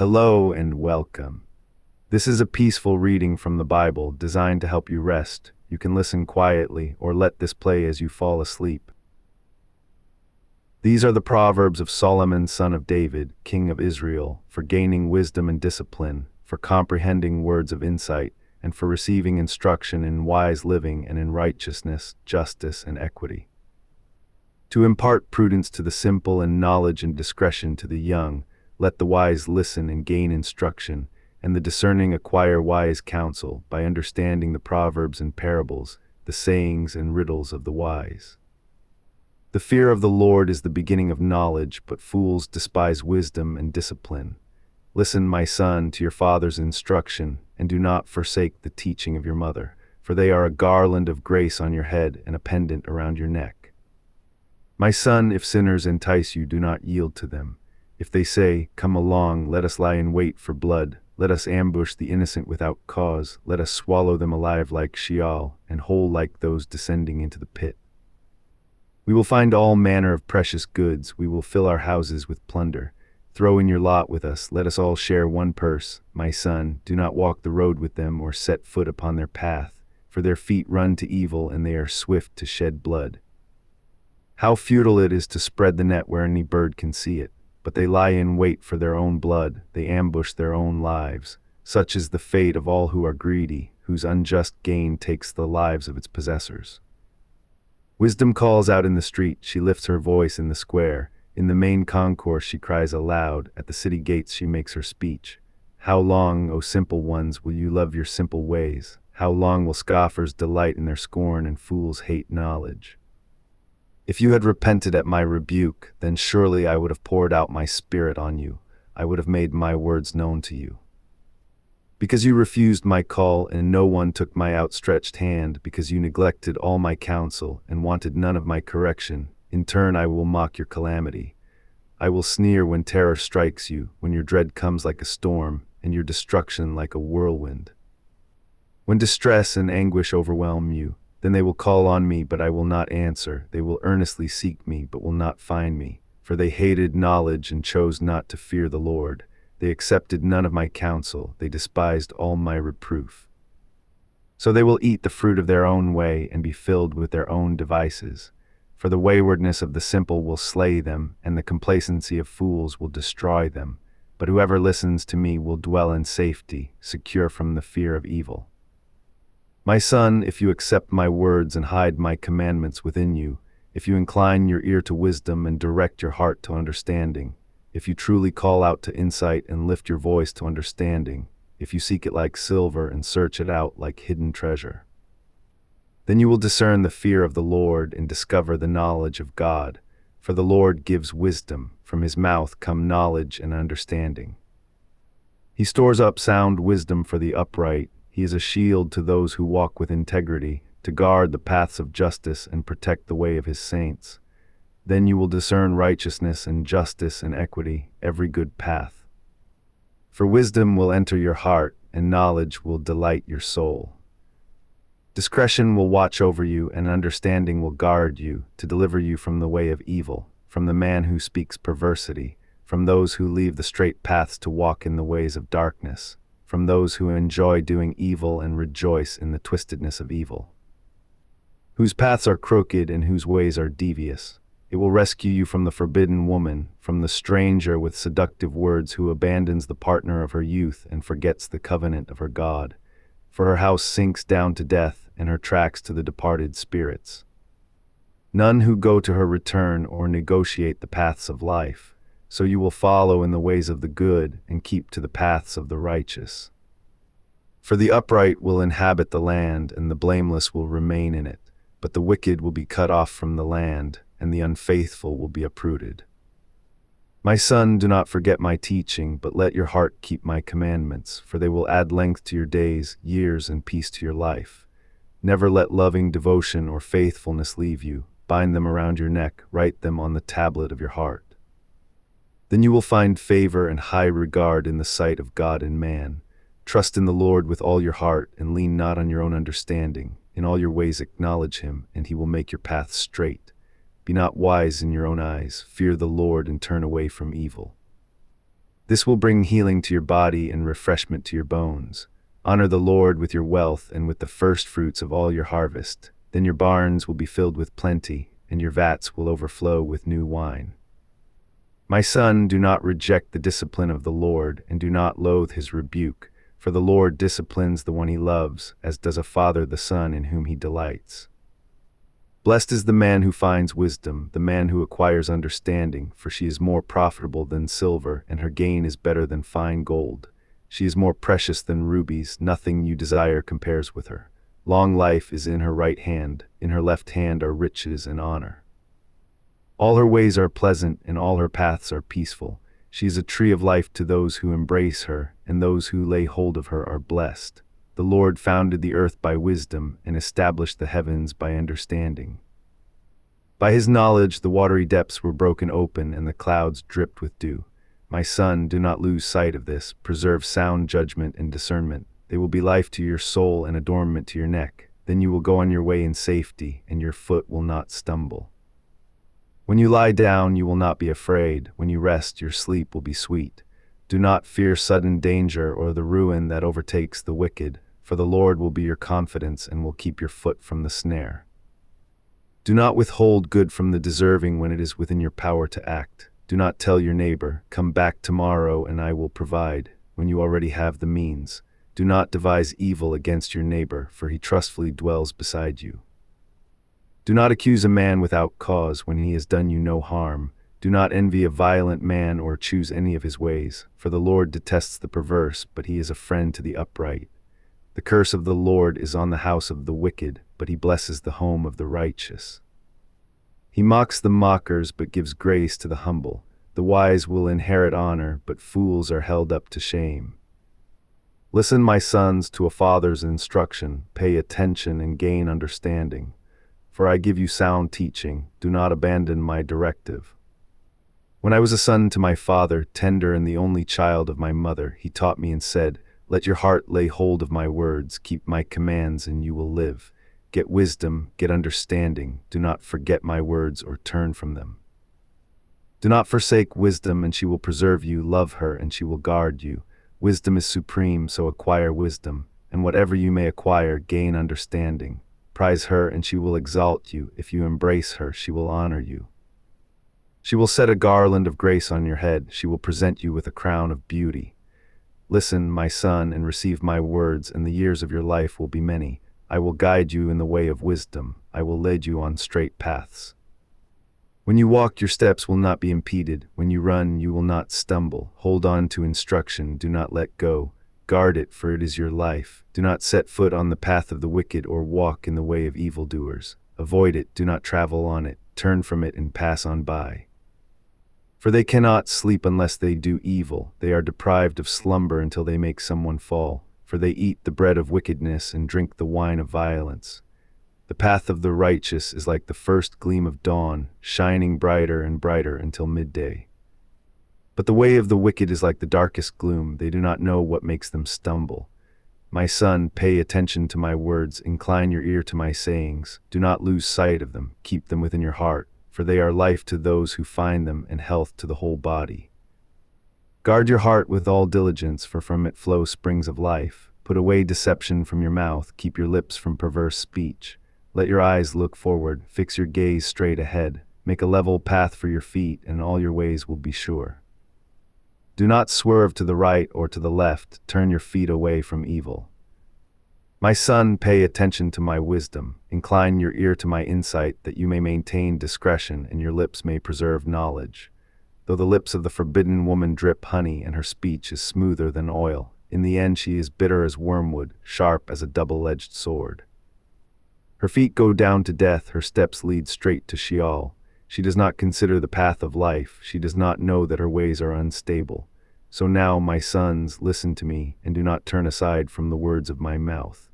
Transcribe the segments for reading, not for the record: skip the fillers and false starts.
Hello and welcome. This is a peaceful reading from the Bible designed to help you rest. You can listen quietly or let this play as you fall asleep. These are the Proverbs of Solomon, son of David, king of Israel, for gaining wisdom and discipline, for comprehending words of insight, and for receiving instruction in wise living and in righteousness, justice, and equity. To impart prudence to the simple and knowledge and discretion to the young, let the wise listen and gain instruction, and the discerning acquire wise counsel by understanding the proverbs and parables, the sayings and riddles of the wise. The fear of the Lord is the beginning of knowledge, but fools despise wisdom and discipline. Listen, my son, to your father's instruction, and do not forsake the teaching of your mother, for they are a garland of grace on your head and a pendant around your neck. My son, if sinners entice you, do not yield to them. If they say, "Come along, let us lie in wait for blood, let us ambush the innocent without cause, let us swallow them alive like Sheol, and whole like those descending into the pit. We will find all manner of precious goods, we will fill our houses with plunder. Throw in your lot with us, let us all share one purse. My son, do not walk the road with them or set foot upon their path, for their feet run to evil and they are swift to shed blood. How futile it is to spread the net where any bird can see it. But they lie in wait for their own blood, they ambush their own lives. Such is the fate of all who are greedy, whose unjust gain takes the lives of its possessors. Wisdom calls out in the street, she lifts her voice in the square. In the main concourse she cries aloud, at the city gates she makes her speech. How long, O simple ones, will you love your simple ways? How long will scoffers delight in their scorn and fools hate knowledge? If you had repented at my rebuke, then surely I would have poured out my spirit on you. I would have made my words known to you. Because you refused my call and no one took my outstretched hand, because you neglected all my counsel and wanted none of my correction, in turn I will mock your calamity. I will sneer when terror strikes you, when your dread comes like a storm, and your destruction like a whirlwind. When distress and anguish overwhelm you, then they will call on me, but I will not answer. They will earnestly seek me, but will not find me. For they hated knowledge and chose not to fear the Lord. They accepted none of my counsel. They despised all my reproof. So they will eat the fruit of their own way and be filled with their own devices. For the waywardness of the simple will slay them, and the complacency of fools will destroy them. But whoever listens to me will dwell in safety, secure from the fear of evil. My son, if you accept my words and hide my commandments within you, if you incline your ear to wisdom and direct your heart to understanding, if you truly call out to insight and lift your voice to understanding, if you seek it like silver and search it out like hidden treasure, then you will discern the fear of the Lord and discover the knowledge of God, for the Lord gives wisdom, from his mouth come knowledge and understanding. He stores up sound wisdom for the upright. He is a shield to those who walk with integrity, to guard the paths of justice and protect the way of his saints. Then you will discern righteousness and justice and equity, every good path. For wisdom will enter your heart, and knowledge will delight your soul. Discretion will watch over you, and understanding will guard you, to deliver you from the way of evil, from the man who speaks perversity, from those who leave the straight paths to walk in the ways of darkness, from those who enjoy doing evil and rejoice in the twistedness of evil, whose paths are crooked and whose ways are devious. It will rescue you from the forbidden woman, from the stranger with seductive words who abandons the partner of her youth and forgets the covenant of her God. For her house sinks down to death, and her tracks to the departed spirits. None who go to her return or negotiate the paths of life. So you will follow in the ways of the good and keep to the paths of the righteous. For the upright will inhabit the land, and the blameless will remain in it, but the wicked will be cut off from the land, and the unfaithful will be uprooted. My son, do not forget my teaching, but let your heart keep my commandments, for they will add length to your days, years, and peace to your life. Never let loving devotion or faithfulness leave you. Bind them around your neck, write them on the tablet of your heart. Then you will find favor and high regard in the sight of God and man. Trust in the Lord with all your heart, and lean not on your own understanding. In all your ways acknowledge him, and he will make your path straight. Be not wise in your own eyes. Fear the Lord and turn away from evil. This will bring healing to your body and refreshment to your bones. Honor the Lord with your wealth and with the first fruits of all your harvest. Then your barns will be filled with plenty, and your vats will overflow with new wine. My son, do not reject the discipline of the Lord, and do not loathe his rebuke, for the Lord disciplines the one he loves, as does a father the son in whom he delights. Blessed is the man who finds wisdom, the man who acquires understanding, for she is more profitable than silver, and her gain is better than fine gold. She is more precious than rubies, nothing you desire compares with her. Long life is in her right hand, in her left hand are riches and honor. All her ways are pleasant, and all her paths are peaceful. She is a tree of life to those who embrace her, and those who lay hold of her are blessed. The Lord founded the earth by wisdom, and established the heavens by understanding. By his knowledge the watery depths were broken open, and the clouds dripped with dew. My son, do not lose sight of this. Preserve sound judgment and discernment. They will be life to your soul and adornment to your neck. Then you will go on your way in safety, and your foot will not stumble. When you lie down, you will not be afraid. When you rest, your sleep will be sweet. Do not fear sudden danger or the ruin that overtakes the wicked, for the Lord will be your confidence and will keep your foot from the snare. Do not withhold good from the deserving when it is within your power to act. Do not tell your neighbor, "Come back tomorrow and I will provide," when you already have the means. Do not devise evil against your neighbor, for he trustfully dwells beside you. Do not accuse a man without cause when he has done you no harm. Do not envy a violent man or choose any of his ways, for the Lord detests the perverse, but he is a friend to the upright. The curse of the Lord is on the house of the wicked, but he blesses the home of the righteous. He mocks the mockers, but gives grace to the humble. The wise will inherit honor, but fools are held up to shame. Listen, my sons, to a father's instruction. Pay attention and gain understanding. For I give you sound teaching. Do not abandon my directive. When I was a son to my father, tender and the only child of my mother, he taught me and said, "Let your heart lay hold of my words, keep my commands, and you will live. Get wisdom, get understanding. Do not forget my words or turn from them. Do not forsake wisdom, and she will preserve you. Love her, and she will guard you. Wisdom is supreme, so acquire wisdom, and whatever you may acquire, gain understanding. Prize her, and she will exalt you. If you embrace her, she will honor you. She will set a garland of grace on your head. She will present you with a crown of beauty. Listen, my son, and receive my words, and the years of your life will be many. I will guide you in the way of wisdom. I will lead you on straight paths. When you walk, your steps will not be impeded. When you run, you will not stumble. Hold on to instruction. Do not let go. Guard it, for it is your life. Do not set foot on the path of the wicked or walk in the way of evildoers. Avoid it. Do not travel on it. Turn from it and pass on by. For they cannot sleep unless they do evil. They are deprived of slumber until they make someone fall. For they eat the bread of wickedness and drink the wine of violence. The path of the righteous is like the first gleam of dawn, shining brighter and brighter until midday. But the way of the wicked is like the darkest gloom. They do not know what makes them stumble. My son, pay attention to my words. Incline your ear to my sayings. Do not lose sight of them. Keep them within your heart, for they are life to those who find them and health to the whole body. Guard your heart with all diligence, for from it flow springs of life. Put away deception from your mouth. Keep your lips from perverse speech. Let your eyes look forward. Fix your gaze straight ahead. Make a level path for your feet, and all your ways will be sure. Do not swerve to the right or to the left. Turn your feet away from evil. My son, pay attention to my wisdom. Incline your ear to my insight, that you may maintain discretion and your lips may preserve knowledge. Though the lips of the forbidden woman drip honey and her speech is smoother than oil, in the end she is bitter as wormwood, sharp as a double-edged sword. Her feet go down to death, her steps lead straight to Sheol. She does not consider the path of life, she does not know that her ways are unstable. So now, my sons, listen to me, and do not turn aside from the words of my mouth.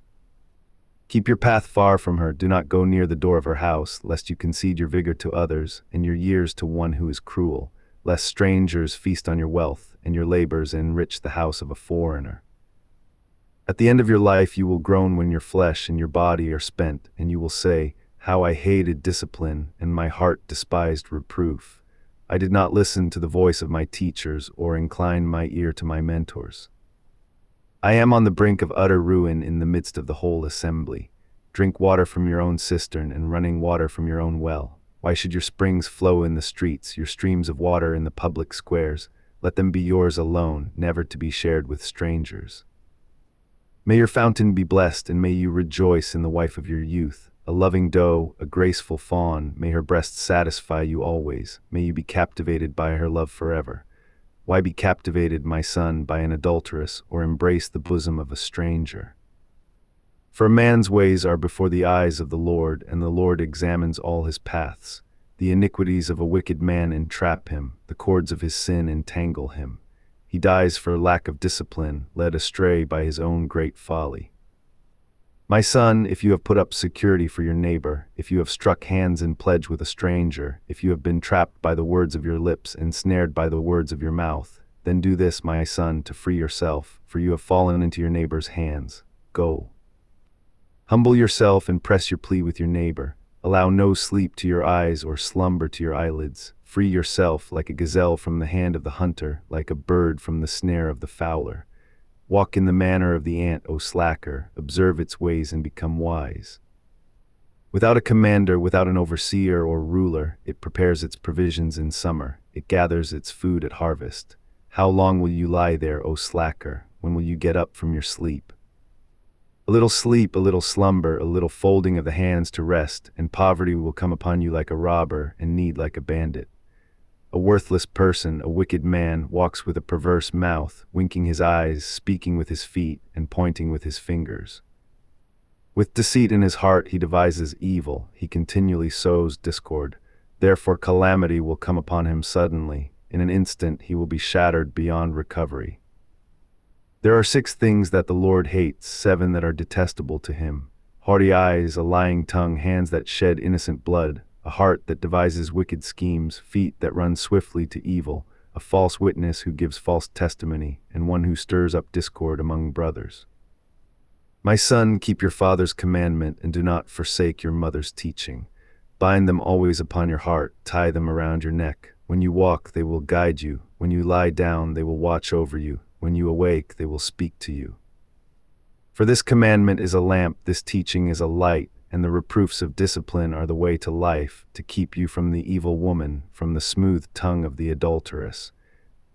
Keep your path far from her. Do not go near the door of her house, lest you concede your vigor to others, and your years to one who is cruel, lest strangers feast on your wealth, and your labors enrich the house of a foreigner. At the end of your life you will groan when your flesh and your body are spent, and you will say, "How I hated discipline, and my heart despised reproof." I did not listen to the voice of my teachers or incline my ear to my mentors. I am on the brink of utter ruin in the midst of the whole assembly. Drink water from your own cistern and running water from your own well. Why should your springs flow in the streets, your streams of water in the public squares? Let them be yours alone, never to be shared with strangers. May your fountain be blessed, and may you rejoice in the wife of your youth. A loving doe, a graceful fawn, may her breast satisfy you always. May you be captivated by her love forever. Why be captivated, my son, by an adulteress, or embrace the bosom of a stranger? For a man's ways are before the eyes of the Lord, and the Lord examines all his paths. The iniquities of a wicked man entrap him, the cords of his sin entangle him. He dies for lack of discipline, led astray by his own great folly. My son, if you have put up security for your neighbor, if you have struck hands in pledge with a stranger, if you have been trapped by the words of your lips, ensnared by the words of your mouth, then do this, my son, to free yourself, for you have fallen into your neighbor's hands. Go. Humble yourself and press your plea with your neighbor. Allow no sleep to your eyes or slumber to your eyelids. Free yourself like a gazelle from the hand of the hunter, like a bird from the snare of the fowler. Walk in the manner of the ant, O slacker, observe its ways and become wise. Without a commander, without an overseer or ruler, it prepares its provisions in summer, it gathers its food at harvest. How long will you lie there, O slacker? When will you get up from your sleep? A little sleep, a little slumber, a little folding of the hands to rest, and poverty will come upon you like a robber, and need like a bandit. A worthless person, a wicked man, walks with a perverse mouth, winking his eyes, speaking with his feet, and pointing with his fingers. With deceit in his heart he devises evil, he continually sows discord. Therefore calamity will come upon him suddenly. In an instant he will be shattered beyond recovery. There are 6 things that the Lord hates, 7 that are detestable to him: haughty eyes, a lying tongue, hands that shed innocent blood, a heart that devises wicked schemes, feet that run swiftly to evil, a false witness who gives false testimony, and one who stirs up discord among brothers. My son, keep your father's commandment, and do not forsake your mother's teaching. Bind them always upon your heart, tie them around your neck. When you walk, they will guide you. When you lie down, they will watch over you. When you awake, they will speak to you. For this commandment is a lamp, this teaching is a light, and the reproofs of discipline are the way to life, to keep you from the evil woman, from the smooth tongue of the adulteress.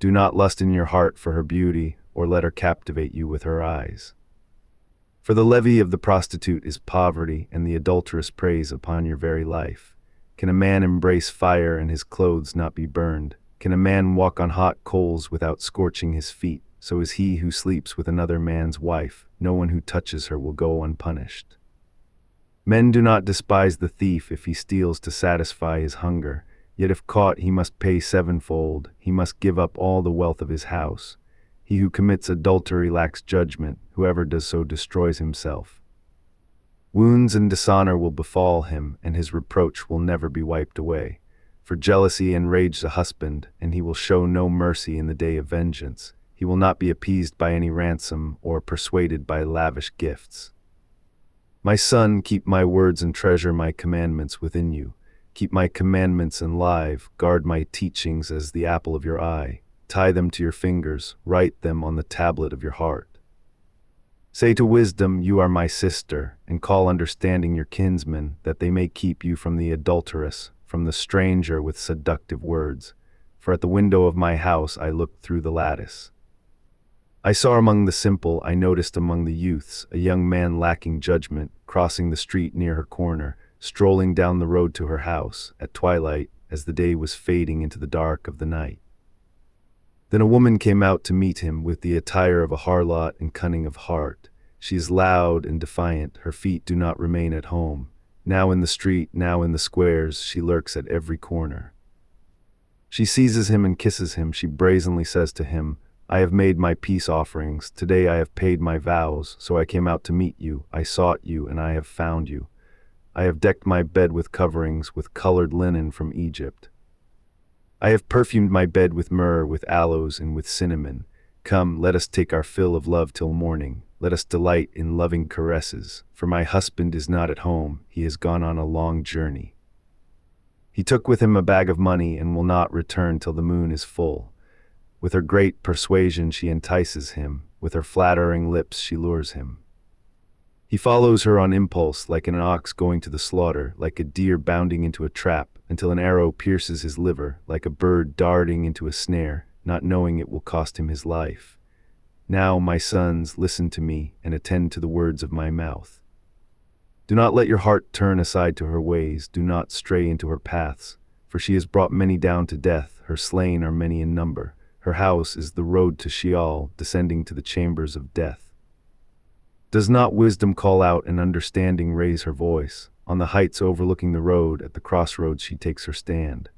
Do not lust in your heart for her beauty, or let her captivate you with her eyes. For the levy of the prostitute is poverty, and the adulteress preys upon your very life. Can a man embrace fire and his clothes not be burned? Can a man walk on hot coals without scorching his feet? So is he who sleeps with another man's wife. No one who touches her will go unpunished. Men do not despise the thief if he steals to satisfy his hunger. Yet if caught, he must pay 7-fold. He must give up all the wealth of his house. He who commits adultery lacks judgment. Whoever does so destroys himself. Wounds and dishonor will befall him, and his reproach will never be wiped away. For jealousy enraged a husband, and he will show no mercy in the day of vengeance. He will not be appeased by any ransom, or persuaded by lavish gifts. My son, keep my words and treasure my commandments within you. Keep my commandments alive, guard my teachings as the apple of your eye. Tie them to your fingers, write them on the tablet of your heart. Say to wisdom, you are my sister, and call understanding your kinsman, that they may keep you from the adulteress, from the stranger with seductive words. For at the window of my house I looked through the lattice. I saw among the simple, I noticed among the youths, a young man lacking judgment, crossing the street near her corner, strolling down the road to her house, at twilight, as the day was fading into the dark of the night. Then a woman came out to meet him with the attire of a harlot and cunning of heart. She is loud and defiant, her feet do not remain at home. Now in the street, now in the squares, she lurks at every corner. She seizes him and kisses him, she brazenly says to him, I have made my peace offerings, today I have paid my vows, so I came out to meet you, I sought you, and I have found you. I have decked my bed with coverings, with colored linen from Egypt. I have perfumed my bed with myrrh, with aloes, and with cinnamon. Come, let us take our fill of love till morning. Let us delight in loving caresses, for my husband is not at home, he has gone on a long journey. He took with him a bag of money and will not return till the moon is full. With her great persuasion she entices him, with her flattering lips she lures him. He follows her on impulse like an ox going to the slaughter, like a deer bounding into a trap, until an arrow pierces his liver, like a bird darting into a snare, not knowing it will cost him his life. Now, my sons, listen to me and attend to the words of my mouth. Do not let your heart turn aside to her ways, do not stray into her paths, for she has brought many down to death, her slain are many in number. Her house is the road to Sheol, descending to the chambers of death. Does not wisdom call out and understanding raise her voice? On the heights overlooking the road, at the crossroads she takes her stand.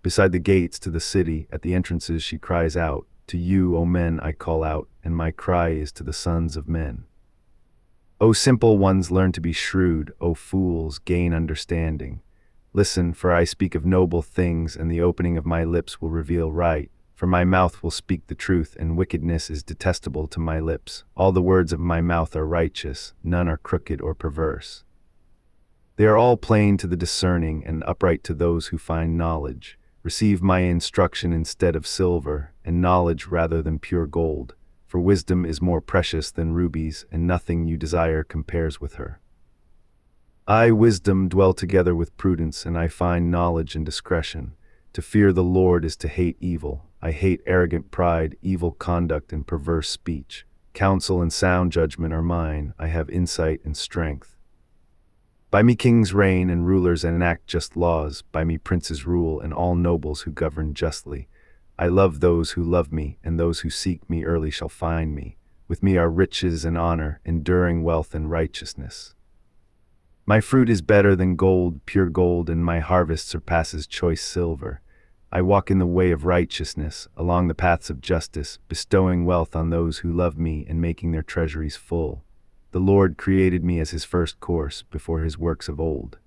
Beside the gates to the city, at the entrances she cries out, to you, O men, I call out, and my cry is to the sons of men. O simple ones, learn to be shrewd, O fools, gain understanding. Listen, for I speak of noble things, and the opening of my lips will reveal right. For my mouth will speak the truth, and wickedness is detestable to my lips. All the words of my mouth are righteous, none are crooked or perverse. They are all plain to the discerning, and upright to those who find knowledge. Receive my instruction instead of silver, and knowledge rather than pure gold. For wisdom is more precious than rubies, and nothing you desire compares with her. I, wisdom, dwell together with prudence, and I find knowledge and discretion. To fear the Lord is to hate evil. I hate arrogant pride, evil conduct, and perverse speech. Counsel and sound judgment are mine. I have insight and strength. By me kings reign and rulers enact just laws. By me princes rule and all nobles who govern justly. I love those who love me, and those who seek me early shall find me. With me are riches and honor, enduring wealth and righteousness. My fruit is better than gold, pure gold, and my harvest surpasses choice silver. I walk in the way of righteousness, along the paths of justice, bestowing wealth on those who love me and making their treasuries full. The Lord created me as his first course, before his works of old.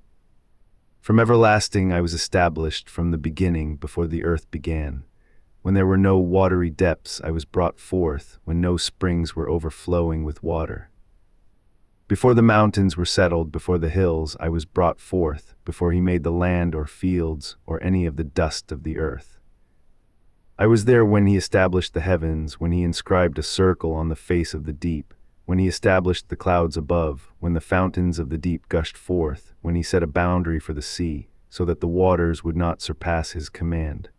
From everlasting I was established, from the beginning, before the earth began. When there were no watery depths, I was brought forth, when no springs were overflowing with water. Before the mountains were settled, before the hills, I was brought forth, before he made the land or fields, or any of the dust of the earth. I was there when he established the heavens, when he inscribed a circle on the face of the deep, when he established the clouds above, when the fountains of the deep gushed forth, when he set a boundary for the sea, so that the waters would not surpass his command.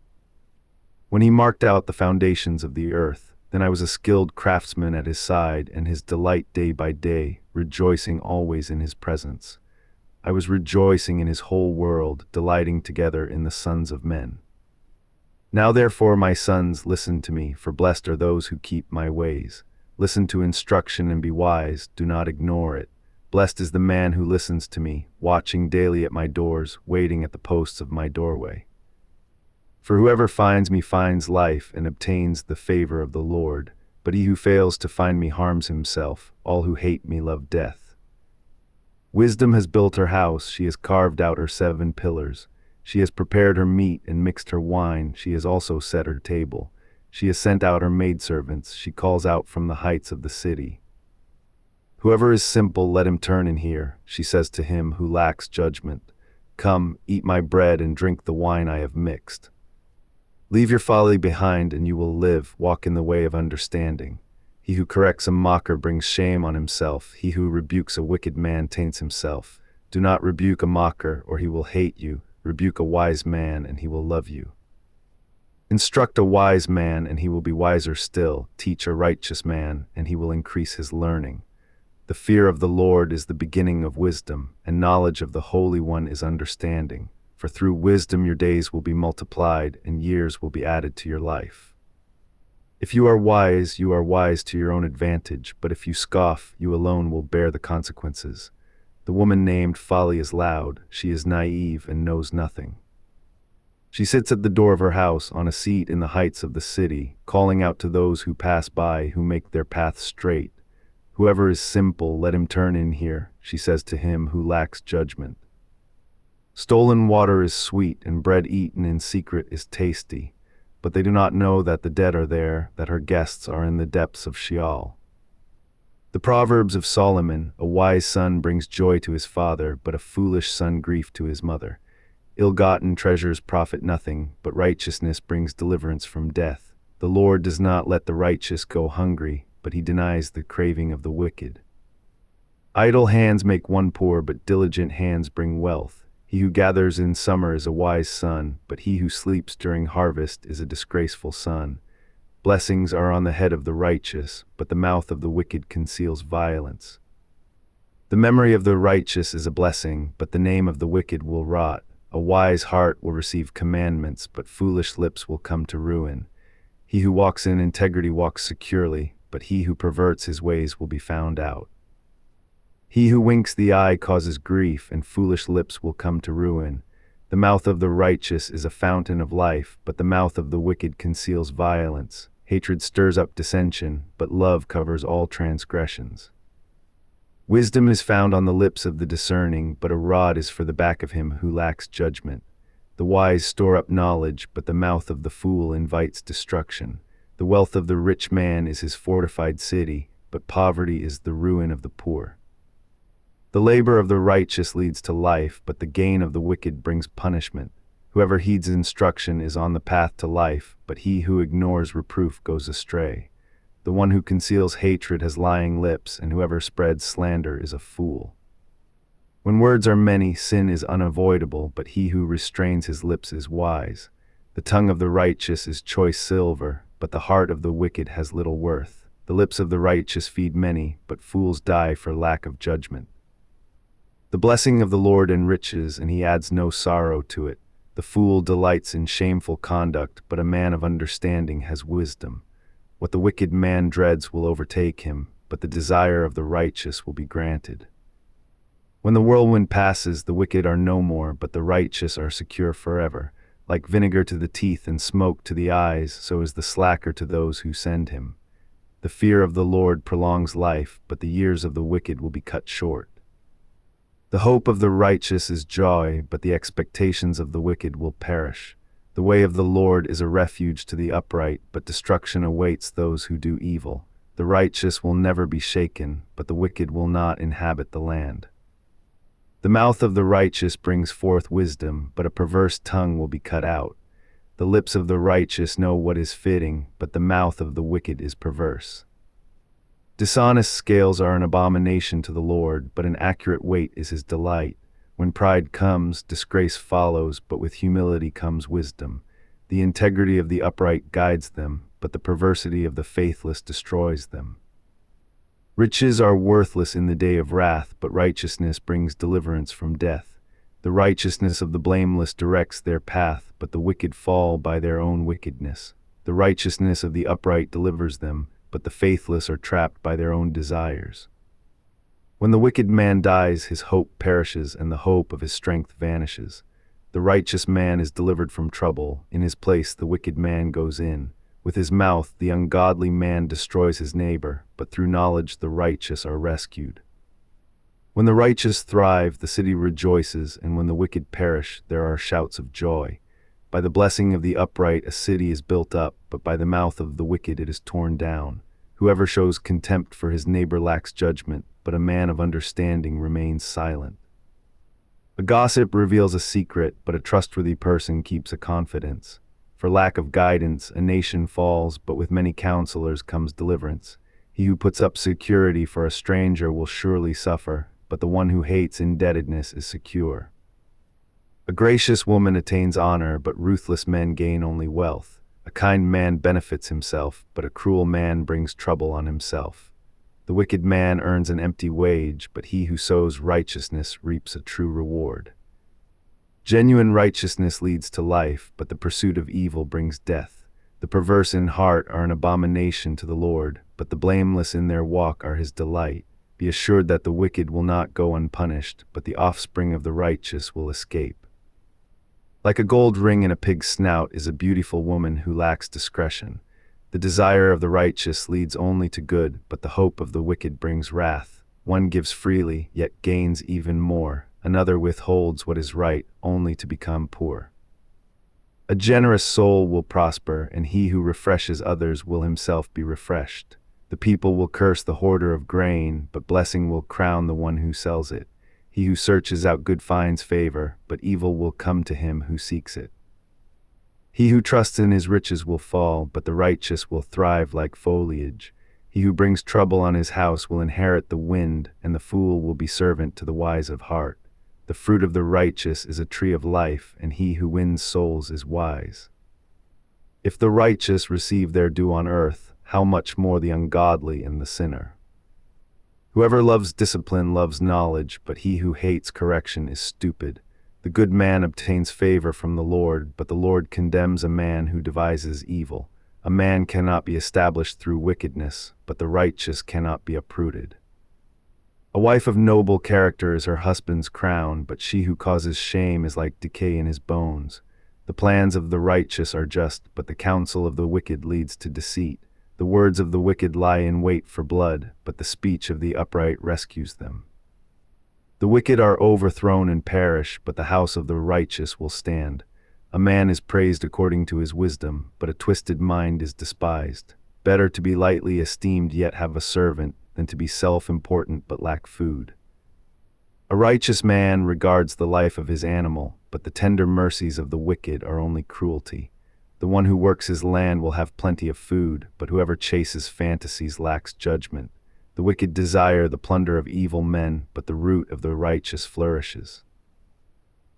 When he marked out the foundations of the earth, then I was a skilled craftsman at his side, and his delight day by day, rejoicing always in his presence. I was rejoicing in his whole world, delighting together in the sons of men. Now therefore, my sons, listen to me, for blessed are those who keep my ways. Listen to instruction and be wise, do not ignore it. Blessed is the man who listens to me, watching daily at my doors, waiting at the posts of my doorway. For whoever finds me finds life and obtains the favor of the Lord, but he who fails to find me harms himself. All who hate me love death. Wisdom has built her house, she has carved out her 7 pillars. She has prepared her meat and mixed her wine, she has also set her table. She has sent out her maidservants, she calls out from the heights of the city. Whoever is simple, let him turn and hear, she says to him who lacks judgment. Come, eat my bread and drink the wine I have mixed. Leave your folly behind and you will live, walk in the way of understanding. He who corrects a mocker brings shame on himself, he who rebukes a wicked man taints himself. Do not rebuke a mocker, or he will hate you. Rebuke a wise man, and he will love you. Instruct a wise man, and he will be wiser still. Teach a righteous man, and he will increase his learning. The fear of the Lord is the beginning of wisdom, and knowledge of the Holy One is understanding. For through wisdom your days will be multiplied, and years will be added to your life. If you are wise to your own advantage, but if you scoff, you alone will bear the consequences. The woman named Folly is loud, she is naive and knows nothing. She sits at the door of her house, on a seat in the heights of the city, calling out to those who pass by, who make their path straight. Whoever is simple, let him turn in here, she says to him who lacks judgment. Stolen water is sweet, and bread eaten in secret is tasty, but they do not know that the dead are there, that her guests are in the depths of Sheol. The Proverbs of Solomon: a wise son brings joy to his father, but a foolish son grief to his mother. Ill-gotten treasures profit nothing, but righteousness brings deliverance from death. The Lord does not let the righteous go hungry, but he denies the craving of the wicked. Idle hands make one poor, but diligent hands bring wealth. He who gathers in summer is a wise son, but he who sleeps during harvest is a disgraceful son. Blessings are on the head of the righteous, but the mouth of the wicked conceals violence. The memory of the righteous is a blessing, but the name of the wicked will rot. A wise heart will receive commandments, but foolish lips will come to ruin. He who walks in integrity walks securely, but he who perverts his ways will be found out. He who winks the eye causes grief, and foolish lips will come to ruin. The mouth of the righteous is a fountain of life, but the mouth of the wicked conceals violence. Hatred stirs up dissension, but love covers all transgressions. Wisdom is found on the lips of the discerning, but a rod is for the back of him who lacks judgment. The wise store up knowledge, but the mouth of the fool invites destruction. The wealth of the rich man is his fortified city, but poverty is the ruin of the poor. The labor of the righteous leads to life, but the gain of the wicked brings punishment. Whoever heeds instruction is on the path to life, but he who ignores reproof goes astray. The one who conceals hatred has lying lips, and whoever spreads slander is a fool. When words are many, sin is unavoidable, but he who restrains his lips is wise. The tongue of the righteous is choice silver, but the heart of the wicked has little worth. The lips of the righteous feed many, but fools die for lack of judgment. The blessing of the Lord enriches, and he adds no sorrow to it. The fool delights in shameful conduct, but a man of understanding has wisdom. What the wicked man dreads will overtake him, but the desire of the righteous will be granted. When the whirlwind passes, the wicked are no more, but the righteous are secure forever. Like vinegar to the teeth and smoke to the eyes, so is the slacker to those who send him. The fear of the Lord prolongs life, but the years of the wicked will be cut short. The hope of the righteous is joy, but the expectations of the wicked will perish. The way of the Lord is a refuge to the upright, but destruction awaits those who do evil. The righteous will never be shaken, but the wicked will not inhabit the land. The mouth of the righteous brings forth wisdom, but a perverse tongue will be cut out. The lips of the righteous know what is fitting, but the mouth of the wicked is perverse. Dishonest scales are an abomination to the Lord, but an accurate weight is his delight. When pride comes, disgrace follows, but with humility comes wisdom. The integrity of the upright guides them, but the perversity of the faithless destroys them. Riches are worthless in the day of wrath, but righteousness brings deliverance from death. The righteousness of the blameless directs their path, but the wicked fall by their own wickedness. The righteousness of the upright delivers them, but the faithless are trapped by their own desires. When the wicked man dies, his hope perishes, and the hope of his strength vanishes. The righteous man is delivered from trouble. In his place the wicked man goes in. With his mouth the ungodly man destroys his neighbor, but through knowledge the righteous are rescued. When the righteous thrive, the city rejoices, and when the wicked perish, there are shouts of joy. By the blessing of the upright a city is built up, but by the mouth of the wicked it is torn down. Whoever shows contempt for his neighbor lacks judgment, but a man of understanding remains silent. A gossip reveals a secret, but a trustworthy person keeps a confidence. For lack of guidance, a nation falls, but with many counselors comes deliverance. He who puts up security for a stranger will surely suffer, but the one who hates indebtedness is secure. A gracious woman attains honor, but ruthless men gain only wealth. A kind man benefits himself, but a cruel man brings trouble on himself. The wicked man earns an empty wage, but he who sows righteousness reaps a true reward. Genuine righteousness leads to life, but the pursuit of evil brings death. The perverse in heart are an abomination to the Lord, but the blameless in their walk are his delight. Be assured that the wicked will not go unpunished, but the offspring of the righteous will escape. Like a gold ring in a pig's snout is a beautiful woman who lacks discretion. The desire of the righteous leads only to good, but the hope of the wicked brings wrath. One gives freely, yet gains even more. Another withholds what is right, only to become poor. A generous soul will prosper, and he who refreshes others will himself be refreshed. The people will curse the hoarder of grain, but blessing will crown the one who sells it. He who searches out good finds favor, but evil will come to him who seeks it. He who trusts in his riches will fall, but the righteous will thrive like foliage. He who brings trouble on his house will inherit the wind, and the fool will be servant to the wise of heart. The fruit of the righteous is a tree of life, and he who wins souls is wise. If the righteous receive their due on earth, how much more the ungodly and the sinner? Whoever loves discipline loves knowledge, but he who hates correction is stupid. The good man obtains favor from the Lord, but the Lord condemns a man who devises evil. A man cannot be established through wickedness, but the righteous cannot be uprooted. A wife of noble character is her husband's crown, but she who causes shame is like decay in his bones. The plans of the righteous are just, but the counsel of the wicked leads to deceit. The words of the wicked lie in wait for blood, but the speech of the upright rescues them. The wicked are overthrown and perish, but the house of the righteous will stand. A man is praised according to his wisdom, but a twisted mind is despised. Better to be lightly esteemed yet have a servant, than to be self-important but lack food. A righteous man regards the life of his animal, but the tender mercies of the wicked are only cruelty. The one who works his land will have plenty of food, but whoever chases fantasies lacks judgment. The wicked desire the plunder of evil men, but the root of the righteous flourishes.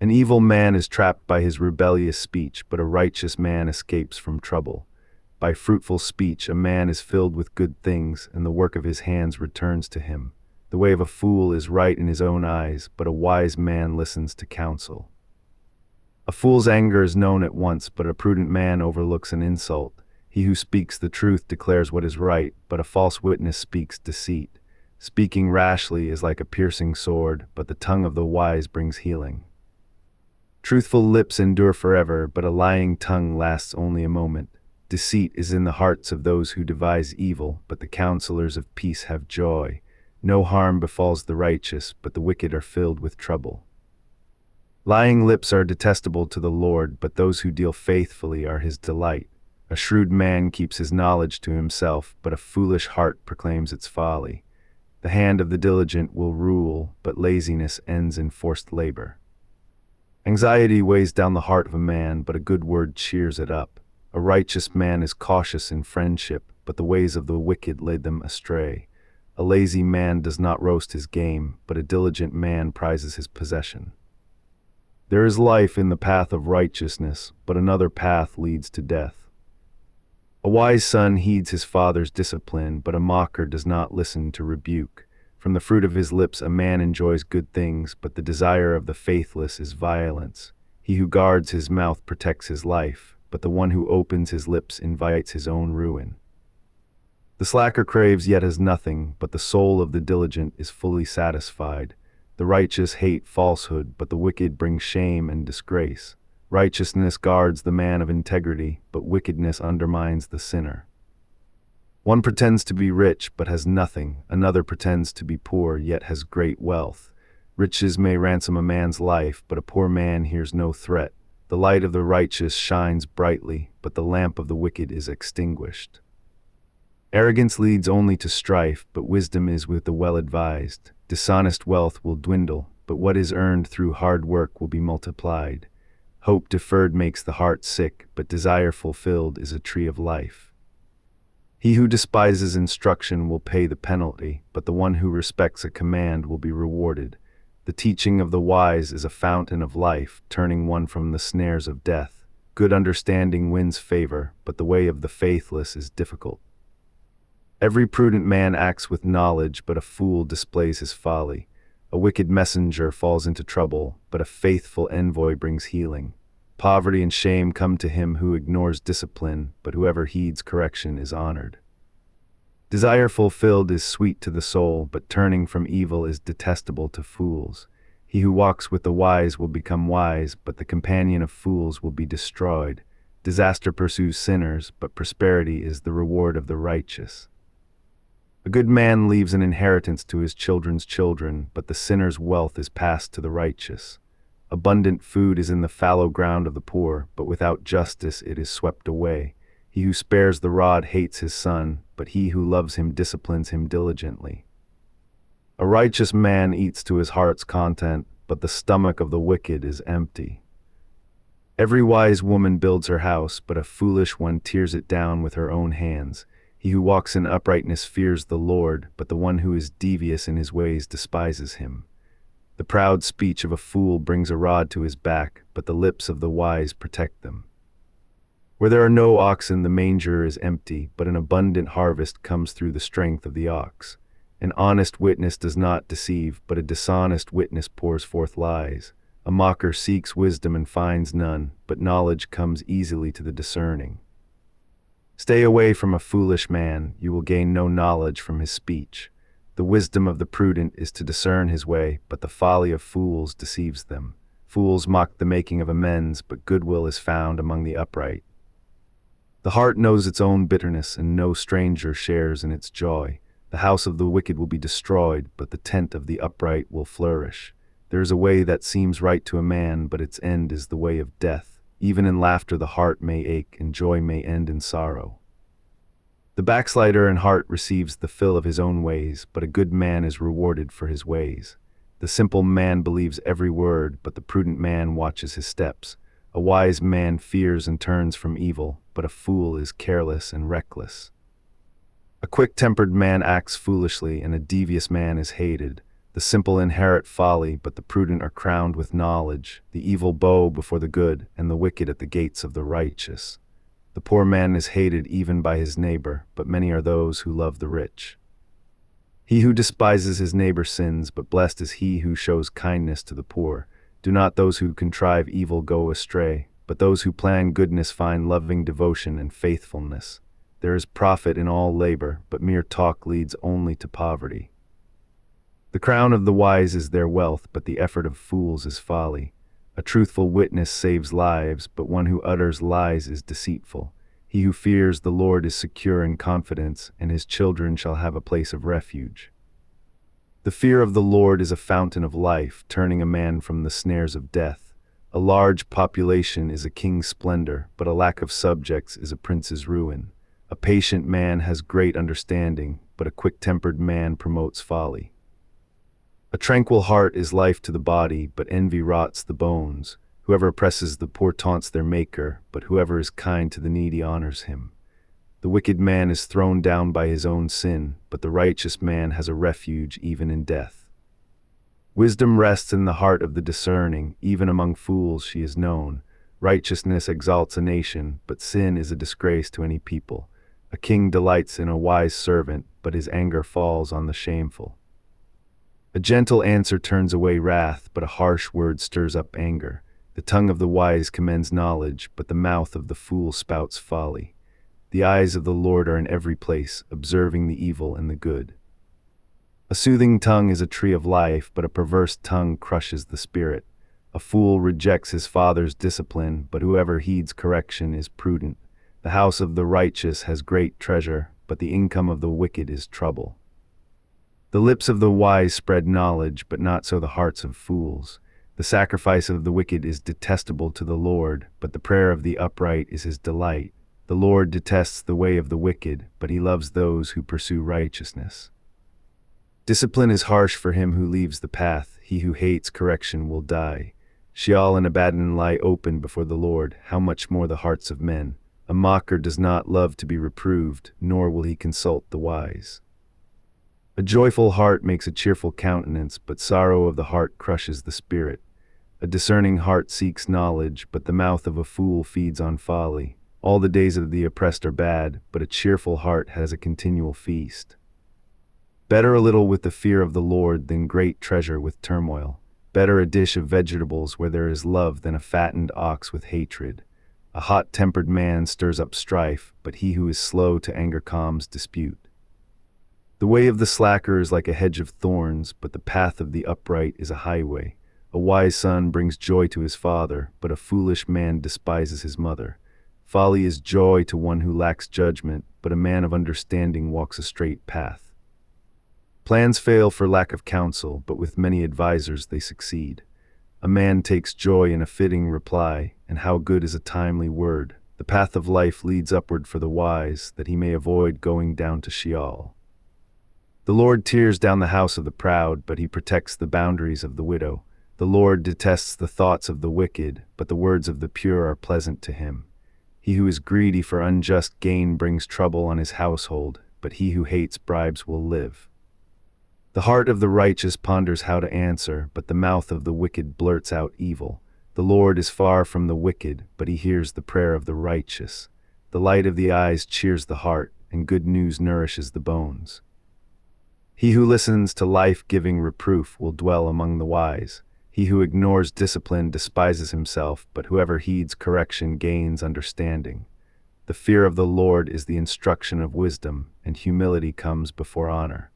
An evil man is trapped by his rebellious speech, but a righteous man escapes from trouble. By fruitful speech a man is filled with good things, and the work of his hands returns to him. The way of a fool is right in his own eyes, but a wise man listens to counsel. A fool's anger is known at once, but a prudent man overlooks an insult. He who speaks the truth declares what is right, but a false witness speaks deceit. Speaking rashly is like a piercing sword, but the tongue of the wise brings healing. Truthful lips endure forever, but a lying tongue lasts only a moment. Deceit is in the hearts of those who devise evil, but the counselors of peace have joy. No harm befalls the righteous, but the wicked are filled with trouble. Lying lips are detestable to the Lord, but those who deal faithfully are his delight. A shrewd man keeps his knowledge to himself, but a foolish heart proclaims its folly. The hand of the diligent will rule, but laziness ends in forced labor. Anxiety weighs down the heart of a man, but a good word cheers it up. A righteous man is cautious in friendship, but the ways of the wicked lead them astray. A lazy man does not roast his game, but a diligent man prizes his possession. There is life in the path of righteousness, but another path leads to death. A wise son heeds his father's discipline, but a mocker does not listen to rebuke. From the fruit of his lips a man enjoys good things, but the desire of the faithless is violence. He who guards his mouth protects his life, but the one who opens his lips invites his own ruin. The slacker craves yet has nothing, but the soul of the diligent is fully satisfied. The righteous hate falsehood, but the wicked bring shame and disgrace. Righteousness guards the man of integrity, but wickedness undermines the sinner. One pretends to be rich, but has nothing. Another pretends to be poor, yet has great wealth. Riches may ransom a man's life, but a poor man hears no threat. The light of the righteous shines brightly, but the lamp of the wicked is extinguished. Arrogance leads only to strife, but wisdom is with the well-advised. Dishonest wealth will dwindle, but what is earned through hard work will be multiplied. Hope deferred makes the heart sick, but desire fulfilled is a tree of life. He who despises instruction will pay the penalty, but the one who respects a command will be rewarded. The teaching of the wise is a fountain of life, turning one from the snares of death. Good understanding wins favor, but the way of the faithless is difficult. Every prudent man acts with knowledge, but a fool displays his folly. A wicked messenger falls into trouble, but a faithful envoy brings healing. Poverty and shame come to him who ignores discipline, but whoever heeds correction is honored. Desire fulfilled is sweet to the soul, but turning from evil is detestable to fools. He who walks with the wise will become wise, but the companion of fools will be destroyed. Disaster pursues sinners, but prosperity is the reward of the righteous. A good man leaves an inheritance to his children's children, but the sinner's wealth is passed to the righteous. Abundant food is in the fallow ground of the poor, but without justice it is swept away. He who spares the rod hates his son, but he who loves him disciplines him diligently. A righteous man eats to his heart's content, but the stomach of the wicked is empty. Every wise woman builds her house, but a foolish one tears it down with her own hands. He who walks in uprightness fears the Lord, but the one who is devious in his ways despises him. The proud speech of a fool brings a rod to his back, but the lips of the wise protect them. Where there are no oxen, the manger is empty, but an abundant harvest comes through the strength of the ox. An honest witness does not deceive, but a dishonest witness pours forth lies. A mocker seeks wisdom and finds none, but knowledge comes easily to the discerning. Stay away from a foolish man, you will gain no knowledge from his speech. The wisdom of the prudent is to discern his way, but the folly of fools deceives them. Fools mock the making of amends, but goodwill is found among the upright. The heart knows its own bitterness, and no stranger shares in its joy. The house of the wicked will be destroyed, but the tent of the upright will flourish. There is a way that seems right to a man, but its end is the way of death. Even in laughter the heart may ache, and joy may end in sorrow. The backslider in heart receives the fill of his own ways, but a good man is rewarded for his ways. The simple man believes every word, but the prudent man watches his steps. A wise man fears and turns from evil, but a fool is careless and reckless. A quick-tempered man acts foolishly, and a devious man is hated. The simple inherit folly, but the prudent are crowned with knowledge. The evil bow before the good, and the wicked at the gates of the righteous. The poor man is hated even by his neighbor, but many are those who love the rich. He who despises his neighbor sins, but blessed is he who shows kindness to the poor. Do not those who contrive evil go astray, but those who plan goodness find loving devotion and faithfulness. There is profit in all labor, but mere talk leads only to poverty. The crown of the wise is their wealth, but the effort of fools is folly. A truthful witness saves lives, but one who utters lies is deceitful. He who fears the Lord is secure in confidence, and his children shall have a place of refuge. The fear of the Lord is a fountain of life, turning a man from the snares of death. A large population is a king's splendor, but a lack of subjects is a prince's ruin. A patient man has great understanding, but a quick-tempered man promotes folly. A tranquil heart is life to the body, but envy rots the bones. Whoever oppresses the poor taunts their maker, but whoever is kind to the needy honors him. The wicked man is thrown down by his own sin, but the righteous man has a refuge even in death. Wisdom rests in the heart of the discerning, even among fools she is known. Righteousness exalts a nation, but sin is a disgrace to any people. A king delights in a wise servant, but his anger falls on the shameful. A gentle answer turns away wrath, but a harsh word stirs up anger. The tongue of the wise commends knowledge, but the mouth of the fool spouts folly. The eyes of the Lord are in every place, observing the evil and the good. A soothing tongue is a tree of life, but a perverse tongue crushes the spirit. A fool rejects his father's discipline, but whoever heeds correction is prudent. The house of the righteous has great treasure, but the income of the wicked is trouble. The lips of the wise spread knowledge, but not so the hearts of fools. The sacrifice of the wicked is detestable to the Lord, but the prayer of the upright is his delight. The Lord detests the way of the wicked, but he loves those who pursue righteousness. Discipline is harsh for him who leaves the path. He who hates correction will die. Sheol and Abaddon lie open before the Lord, how much more the hearts of men. A mocker does not love to be reproved, nor will he consult the wise. A joyful heart makes a cheerful countenance, but sorrow of the heart crushes the spirit. A discerning heart seeks knowledge, but the mouth of a fool feeds on folly. All the days of the oppressed are bad, but a cheerful heart has a continual feast. Better a little with the fear of the Lord than great treasure with turmoil. Better a dish of vegetables where there is love than a fattened ox with hatred. A hot-tempered man stirs up strife, but he who is slow to anger calms dispute. The way of the slacker is like a hedge of thorns, but the path of the upright is a highway. A wise son brings joy to his father, but a foolish man despises his mother. Folly is joy to one who lacks judgment, but a man of understanding walks a straight path. Plans fail for lack of counsel, but with many advisers they succeed. A man takes joy in a fitting reply, and how good is a timely word. The path of life leads upward for the wise, that he may avoid going down to Sheol. The Lord tears down the house of the proud, but he protects the boundaries of the widow. The Lord detests the thoughts of the wicked, but the words of the pure are pleasant to him. He who is greedy for unjust gain brings trouble on his household, but he who hates bribes will live. The heart of the righteous ponders how to answer, but the mouth of the wicked blurts out evil. The Lord is far from the wicked, but he hears the prayer of the righteous. The light of the eyes cheers the heart, and good news nourishes the bones. He who listens to life-giving reproof will dwell among the wise. He who ignores discipline despises himself, but whoever heeds correction gains understanding. The fear of the Lord is the instruction of wisdom, and humility comes before honor.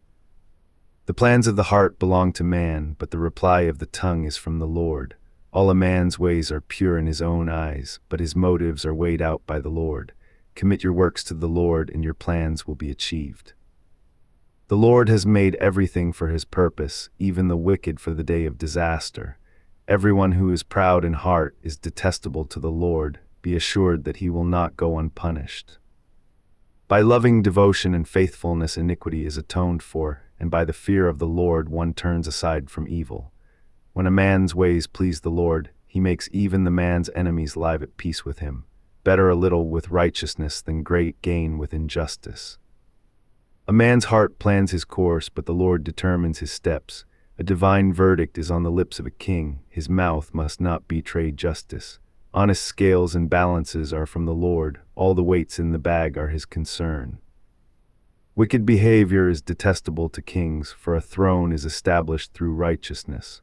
The plans of the heart belong to man, but the reply of the tongue is from the Lord. All a man's ways are pure in his own eyes, but his motives are weighed out by the Lord. Commit your works to the Lord, and your plans will be achieved. The Lord has made everything for his purpose, even the wicked for the day of disaster. Everyone who is proud in heart is detestable to the Lord. Be assured that he will not go unpunished. By loving devotion and faithfulness iniquity is atoned for, and by the fear of the Lord one turns aside from evil. When a man's ways please the Lord, he makes even the man's enemies live at peace with him. Better a little with righteousness than great gain with injustice. A man's heart plans his course, but the Lord determines his steps. A divine verdict is on the lips of a king. His mouth must not betray justice. Honest scales and balances are from the Lord. All the weights in the bag are his concern. Wicked behavior is detestable to kings, for a throne is established through righteousness.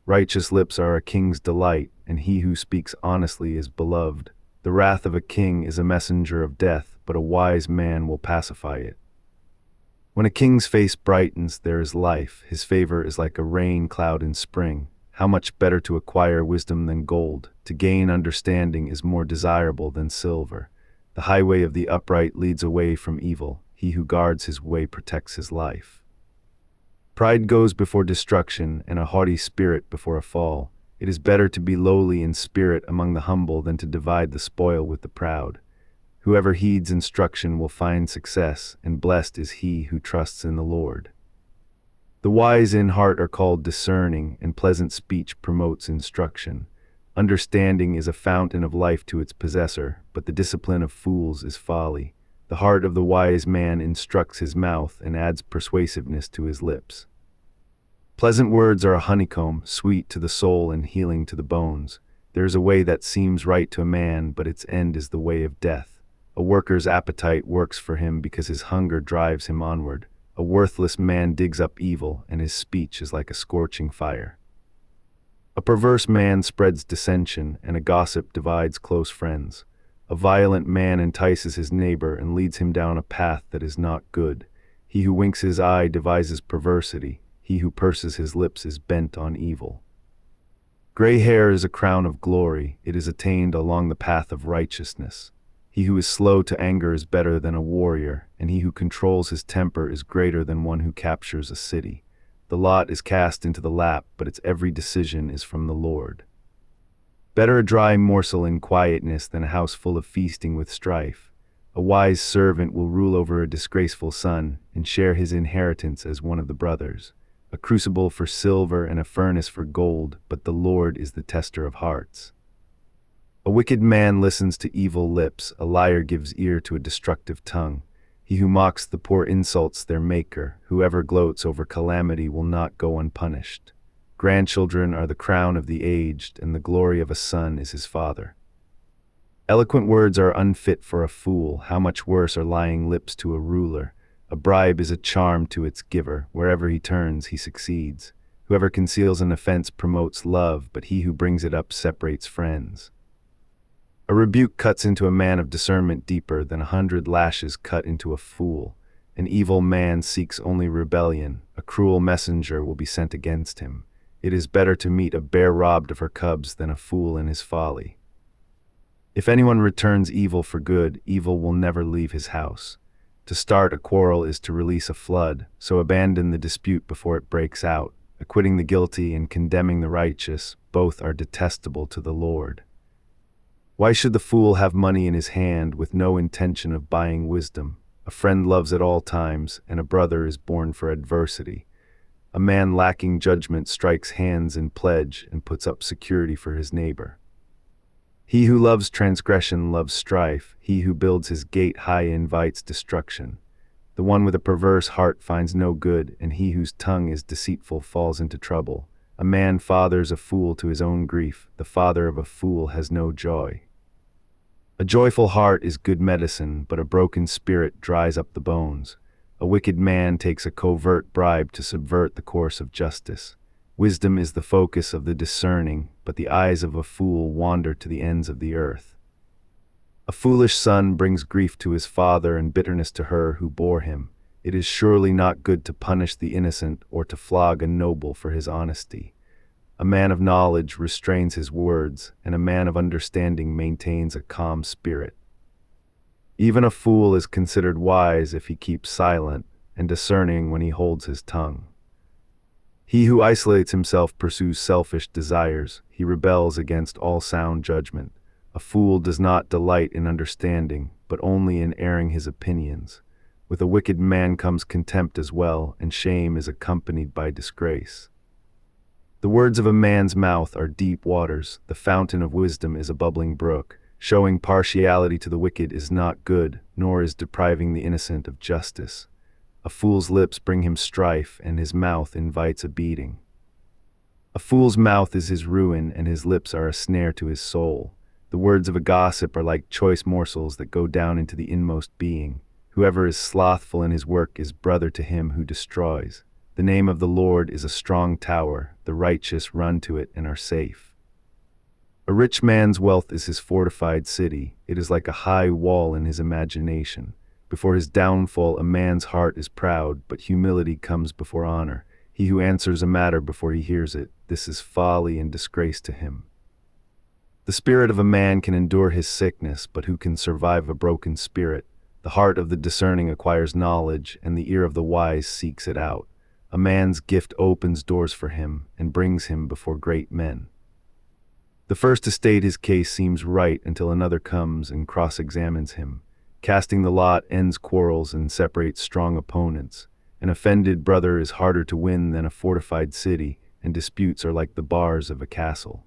Righteous lips are a king's delight, and he who speaks honestly is beloved. The wrath of a king is a messenger of death, but a wise man will pacify it. When a king's face brightens, there is life. His favor is like a rain cloud in spring. How much better to acquire wisdom than gold. To gain understanding is more desirable than silver. The highway of the upright leads away from evil. He who guards his way protects his life. Pride goes before destruction, and a haughty spirit before a fall. It is better to be lowly in spirit among the humble than to divide the spoil with the proud. Whoever heeds instruction will find success, and blessed is he who trusts in the Lord. The wise in heart are called discerning, and pleasant speech promotes instruction. Understanding is a fountain of life to its possessor, but the discipline of fools is folly. The heart of the wise man instructs his mouth and adds persuasiveness to his lips. Pleasant words are a honeycomb, sweet to the soul and healing to the bones. There is a way that seems right to a man, but its end is the way of death. A worker's appetite works for him because his hunger drives him onward. A worthless man digs up evil, and his speech is like a scorching fire. A perverse man spreads dissension, and a gossip divides close friends. A violent man entices his neighbor and leads him down a path that is not good. He who winks his eye devises perversity. He who purses his lips is bent on evil. Gray hair is a crown of glory. It is attained along the path of righteousness. He who is slow to anger is better than a warrior, and he who controls his temper is greater than one who captures a city. The lot is cast into the lap, but its every decision is from the Lord. Better a dry morsel in quietness than a house full of feasting with strife. A wise servant will rule over a disgraceful son, and share his inheritance as one of the brothers. A crucible for silver and a furnace for gold, but the Lord is the tester of hearts. A wicked man listens to evil lips, a liar gives ear to a destructive tongue. He who mocks the poor insults their maker. Whoever gloats over calamity will not go unpunished. Grandchildren are the crown of the aged, and the glory of a son is his father. Eloquent words are unfit for a fool. How much worse are lying lips to a ruler. A bribe is a charm to its giver. Wherever he turns, he succeeds. Whoever conceals an offense promotes love, but he who brings it up separates friends. A rebuke cuts into a man of discernment deeper than 100 lashes cut into a fool. An evil man seeks only rebellion. A cruel messenger will be sent against him. It is better to meet a bear robbed of her cubs than a fool in his folly. If anyone returns evil for good, evil will never leave his house. To start a quarrel is to release a flood, so abandon the dispute before it breaks out. Acquitting the guilty and condemning the righteous, both are detestable to the Lord. Why should the fool have money in his hand with no intention of buying wisdom? A friend loves at all times, and a brother is born for adversity. A man lacking judgment strikes hands in pledge and puts up security for his neighbor. He who loves transgression loves strife. He who builds his gate high invites destruction. The one with a perverse heart finds no good, and he whose tongue is deceitful falls into trouble. A man fathers a fool to his own grief. The father of a fool has no joy. A joyful heart is good medicine, but a broken spirit dries up the bones. A wicked man takes a covert bribe to subvert the course of justice. Wisdom is the focus of the discerning, but the eyes of a fool wander to the ends of the earth. A foolish son brings grief to his father and bitterness to her who bore him. It is surely not good to punish the innocent or to flog a noble for his honesty. A man of knowledge restrains his words, and a man of understanding maintains a calm spirit. Even a fool is considered wise if he keeps silent, and discerning when he holds his tongue. He who isolates himself pursues selfish desires. He rebels against all sound judgment. A fool does not delight in understanding, but only in airing his opinions. With a wicked man comes contempt as well, and shame is accompanied by disgrace. The words of a man's mouth are deep waters. The fountain of wisdom is a bubbling brook. Showing partiality to the wicked is not good, nor is depriving the innocent of justice. A fool's lips bring him strife, and his mouth invites a beating. A fool's mouth is his ruin, and his lips are a snare to his soul. The words of a gossip are like choice morsels that go down into the inmost being. Whoever is slothful in his work is brother to him who destroys. The name of the Lord is a strong tower. The righteous run to it and are safe. A rich man's wealth is his fortified city. It is like a high wall in his imagination. Before his downfall, a man's heart is proud, but humility comes before honor. He who answers a matter before he hears it, this is folly and disgrace to him. The spirit of a man can endure his sickness, but who can survive a broken spirit? The heart of the discerning acquires knowledge, and the ear of the wise seeks it out. A man's gift opens doors for him and brings him before great men. The first to state his case seems right until another comes and cross-examines him. Casting the lot ends quarrels and separates strong opponents. An offended brother is harder to win than a fortified city, and disputes are like the bars of a castle.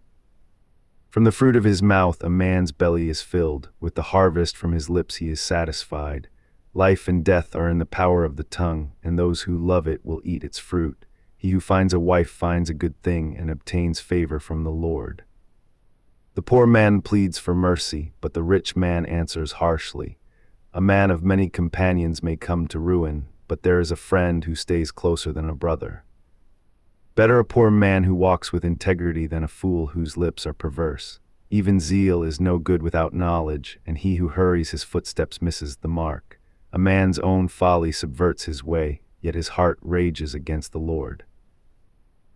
From the fruit of his mouth a man's belly is filled. With the harvest from his lips he is satisfied. Life and death are in the power of the tongue, and those who love it will eat its fruit. He who finds a wife finds a good thing and obtains favor from the Lord. The poor man pleads for mercy, but the rich man answers harshly. A man of many companions may come to ruin, but there is a friend who stays closer than a brother. Better a poor man who walks with integrity than a fool whose lips are perverse. Even zeal is no good without knowledge, and he who hurries his footsteps misses the mark. A man's own folly subverts his way, yet his heart rages against the Lord.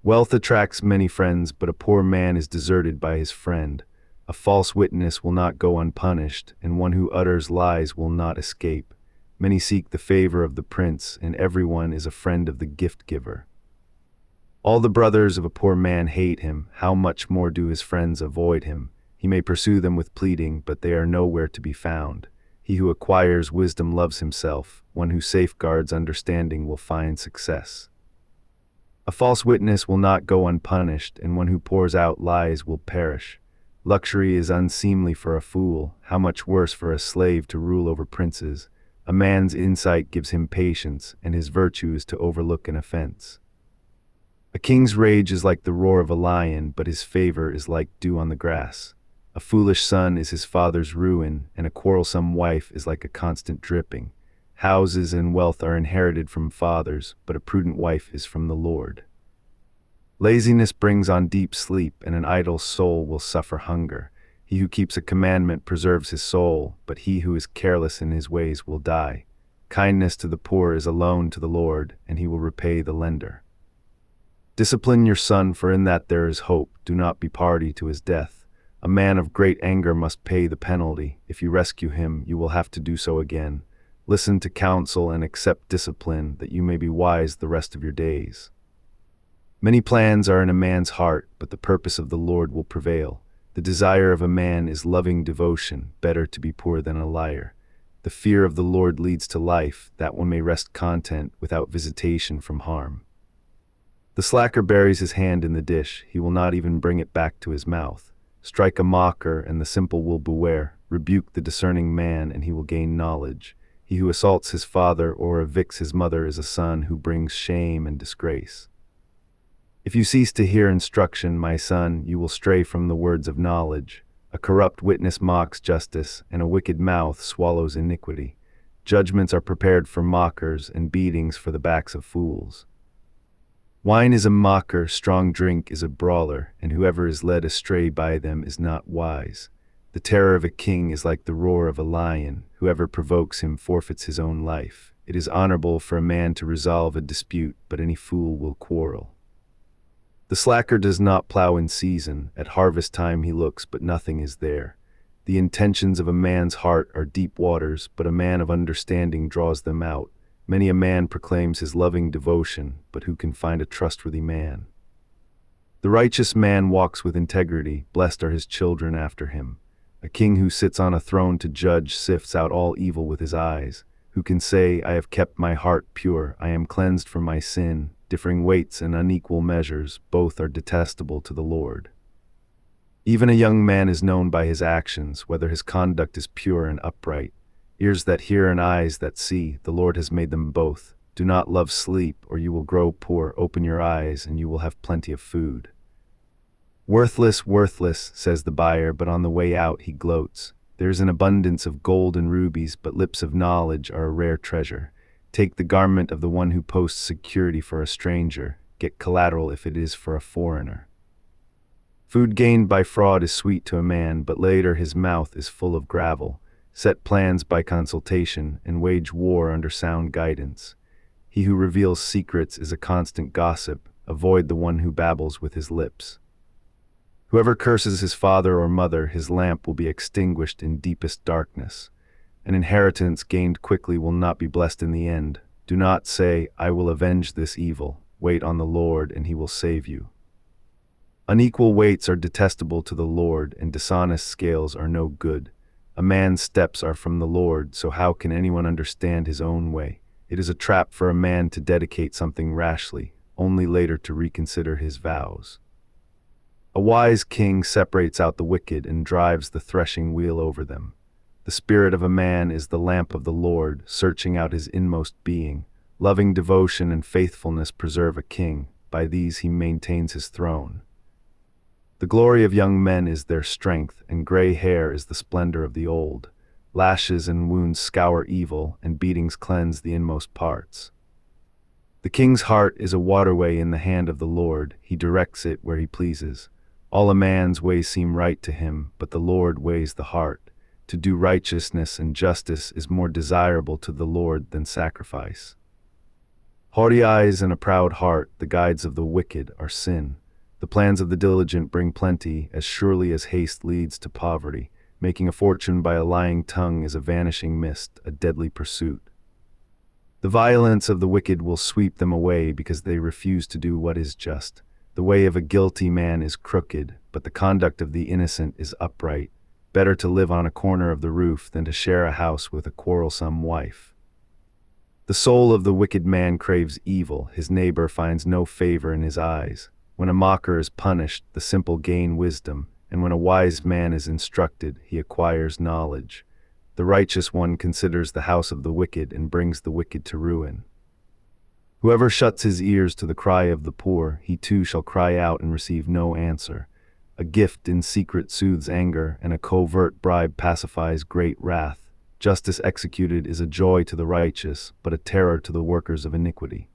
Wealth attracts many friends, but a poor man is deserted by his friend. A false witness will not go unpunished, and one who utters lies will not escape. Many seek the favor of the prince, and everyone is a friend of the gift-giver. All the brothers of a poor man hate him. How much more do his friends avoid him? He may pursue them with pleading, but they are nowhere to be found. He who acquires wisdom loves himself. One who safeguards understanding will find success. A false witness will not go unpunished, and one who pours out lies will perish. Luxury is unseemly for a fool. How much worse for a slave to rule over princes? A man's insight gives him patience, and his virtue is to overlook an offense. A king's rage is like the roar of a lion, but his favor is like dew on the grass. A foolish son is his father's ruin, and a quarrelsome wife is like a constant dripping. Houses and wealth are inherited from fathers, but a prudent wife is from the Lord. Laziness brings on deep sleep, and an idle soul will suffer hunger. He who keeps a commandment preserves his soul, but he who is careless in his ways will die. Kindness to the poor is a loan to the Lord, and he will repay the lender. Discipline your son, for in that there is hope. Do not be party to his death. A man of great anger must pay the penalty. If you rescue him, you will have to do so again. Listen to counsel and accept discipline, that you may be wise the rest of your days. Many plans are in a man's heart, but the purpose of the Lord will prevail. The desire of a man is loving devotion. Better to be poor than a liar. The fear of the Lord leads to life, that one may rest content without visitation from harm. The slacker buries his hand in the dish, he will not even bring it back to his mouth. Strike a mocker, and the simple will beware. Rebuke the discerning man, and he will gain knowledge. He who assaults his father or evicts his mother is a son who brings shame and disgrace. If you cease to hear instruction, my son, you will stray from the words of knowledge. A corrupt witness mocks justice, and a wicked mouth swallows iniquity. Judgments are prepared for mockers, and beatings for the backs of fools. Wine is a mocker, strong drink is a brawler, and whoever is led astray by them is not wise. The terror of a king is like the roar of a lion. Whoever provokes him forfeits his own life. It is honorable for a man to resolve a dispute, but any fool will quarrel. The slacker does not plow in season. At harvest time he looks, but nothing is there. The intentions of a man's heart are deep waters, but a man of understanding draws them out. Many a man proclaims his loving devotion, but who can find a trustworthy man? The righteous man walks with integrity, blessed are his children after him. A king who sits on a throne to judge sifts out all evil with his eyes. Who can say, I have kept my heart pure, I am cleansed from my sin? Differing weights and unequal measures, both are detestable to the Lord. Even a young man is known by his actions, whether his conduct is pure and upright. Ears that hear and eyes that see, the Lord has made them both. Do not love sleep, or you will grow poor. Open your eyes, and you will have plenty of food. Worthless, worthless, says the buyer, but on the way out he gloats. There is an abundance of gold and rubies, but lips of knowledge are a rare treasure. Take the garment of the one who posts security for a stranger. Get collateral if it is for a foreigner. Food gained by fraud is sweet to a man, but later his mouth is full of gravel. Set plans by consultation, and wage war under sound guidance. He who reveals secrets is a constant gossip. Avoid the one who babbles with his lips. Whoever curses his father or mother, his lamp will be extinguished in deepest darkness. An inheritance gained quickly will not be blessed in the end. Do not say, I will avenge this evil. Wait on the Lord, and he will save you. Unequal weights are detestable to the Lord, and dishonest scales are no good. A man's steps are from the Lord, so how can anyone understand his own way? It is a trap for a man to dedicate something rashly, only later to reconsider his vows. A wise king separates out the wicked and drives the threshing wheel over them. The spirit of a man is the lamp of the Lord, searching out his inmost being. Loving devotion and faithfulness preserve a king. By these he maintains his throne. The glory of young men is their strength, and gray hair is the splendor of the old. Lashes and wounds scour evil, and beatings cleanse the inmost parts. The king's heart is a waterway in the hand of the Lord. He directs it where he pleases. All a man's ways seem right to him, but the Lord weighs the heart. To do righteousness and justice is more desirable to the Lord than sacrifice. Haughty eyes and a proud heart, the guides of the wicked, are sin. The plans of the diligent bring plenty, as surely as haste leads to poverty. Making a fortune by a lying tongue is a vanishing mist, a deadly pursuit. The violence of the wicked will sweep them away because they refuse to do what is just. The way of a guilty man is crooked, but the conduct of the innocent is upright. Better to live on a corner of the roof than to share a house with a quarrelsome wife. The soul of the wicked man craves evil, his neighbor finds no favor in his eyes. When a mocker is punished, the simple gain wisdom, and when a wise man is instructed, he acquires knowledge. The righteous one considers the house of the wicked and brings the wicked to ruin. Whoever shuts his ears to the cry of the poor, he too shall cry out and receive no answer. A gift in secret soothes anger, and a covert bribe pacifies great wrath. Justice executed is a joy to the righteous, but a terror to the workers of iniquity.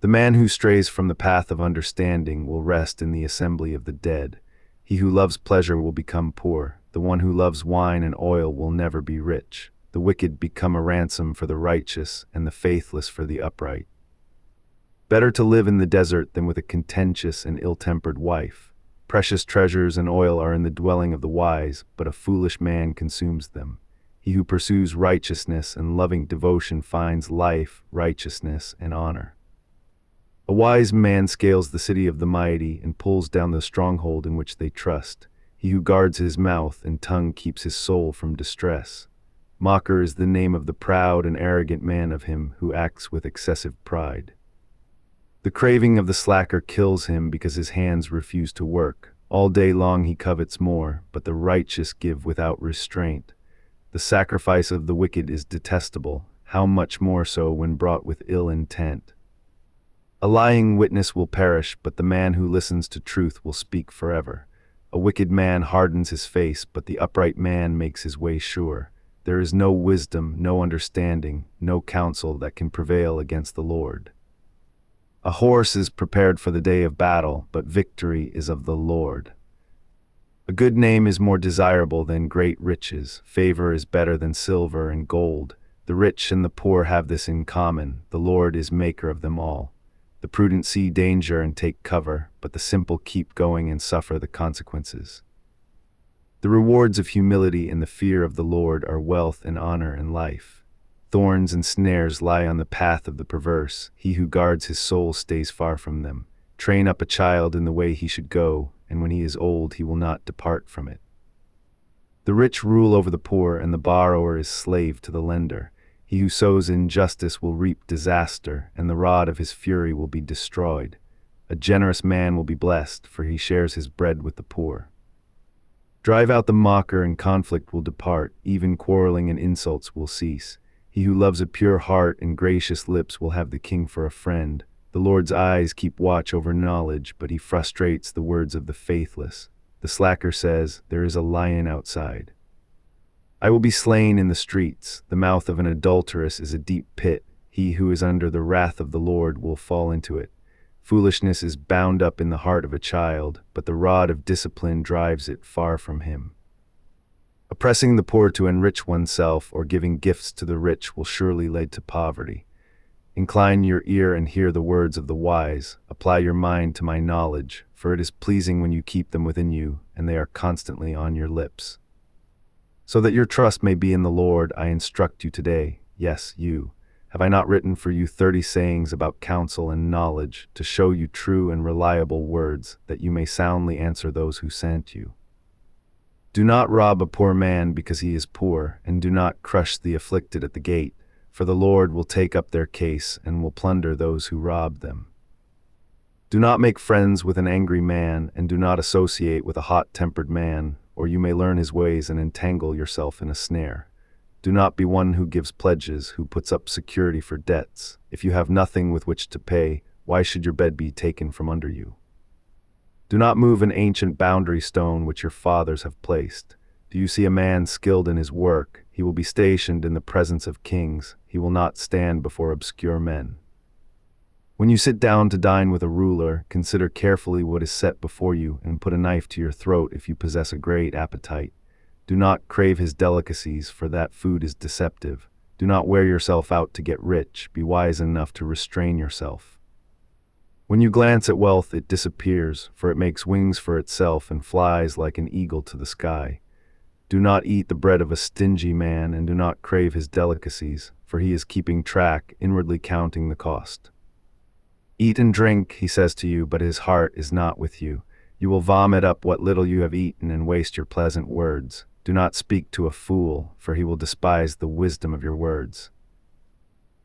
The man who strays from the path of understanding will rest in the assembly of the dead. He who loves pleasure will become poor. The one who loves wine and oil will never be rich. The wicked become a ransom for the righteous, and the faithless for the upright. Better to live in the desert than with a contentious and ill-tempered wife. Precious treasures and oil are in the dwelling of the wise, but a foolish man consumes them. He who pursues righteousness and loving devotion finds life, righteousness, and honor. A wise man scales the city of the mighty and pulls down the stronghold in which they trust. He who guards his mouth and tongue keeps his soul from distress. Mocker is the name of the proud and arrogant man, of him who acts with excessive pride. The craving of the slacker kills him because his hands refuse to work. All day long he covets more, but the righteous give without restraint. The sacrifice of the wicked is detestable, how much more so when brought with ill intent. A lying witness will perish, but the man who listens to truth will speak forever. A wicked man hardens his face, but the upright man makes his way sure. There is no wisdom, no understanding, no counsel that can prevail against the Lord. A horse is prepared for the day of battle, but victory is of the Lord. A good name is more desirable than great riches. Favor is better than silver and gold. The rich and the poor have this in common. The Lord is maker of them all. The prudent see danger and take cover, but the simple keep going and suffer the consequences. The rewards of humility and the fear of the Lord are wealth and honor and life. Thorns and snares lie on the path of the perverse. He who guards his soul stays far from them. Train up a child in the way he should go, and when he is old he will not depart from it. The rich rule over the poor, and the borrower is slave to the lender. He who sows injustice will reap disaster, and the rod of his fury will be destroyed. A generous man will be blessed, for he shares his bread with the poor. Drive out the mocker, and conflict will depart. Even quarreling and insults will cease. He who loves a pure heart and gracious lips will have the king for a friend. The Lord's eyes keep watch over knowledge, but he frustrates the words of the faithless. The slacker says, "There is a lion outside." I will be slain in the streets. The mouth of an adulteress is a deep pit. He who is under the wrath of the Lord will fall into it. Foolishness is bound up in the heart of a child, but the rod of discipline drives it far from him. Oppressing the poor to enrich oneself or giving gifts to the rich will surely lead to poverty. Incline your ear and hear the words of the wise. Apply your mind to my knowledge, for it is pleasing when you keep them within you, and they are constantly on your lips. So that your trust may be in the Lord, I instruct you today, yes, you. Have I not written for you 30 sayings about counsel and knowledge, to show you true and reliable words, that you may soundly answer those who sent you? Do not rob a poor man because he is poor, and do not crush the afflicted at the gate, for the Lord will take up their case and will plunder those who rob them. Do not make friends with an angry man, and do not associate with a hot-tempered man, or you may learn his ways and entangle yourself in a snare. Do not be one who gives pledges, who puts up security for debts. If you have nothing with which to pay, why should your bed be taken from under you? Do not move an ancient boundary stone which your fathers have placed. Do you see a man skilled in his work? He will be stationed in the presence of kings. He will not stand before obscure men. When you sit down to dine with a ruler, consider carefully what is set before you, and put a knife to your throat if you possess a great appetite. Do not crave his delicacies, for that food is deceptive. Do not wear yourself out to get rich. Be wise enough to restrain yourself. When you glance at wealth, it disappears, for it makes wings for itself and flies like an eagle to the sky. Do not eat the bread of a stingy man, and do not crave his delicacies, for he is keeping track, inwardly counting the cost. Eat and drink, he says to you, but his heart is not with you. You will vomit up what little you have eaten and waste your pleasant words. Do not speak to a fool, for he will despise the wisdom of your words.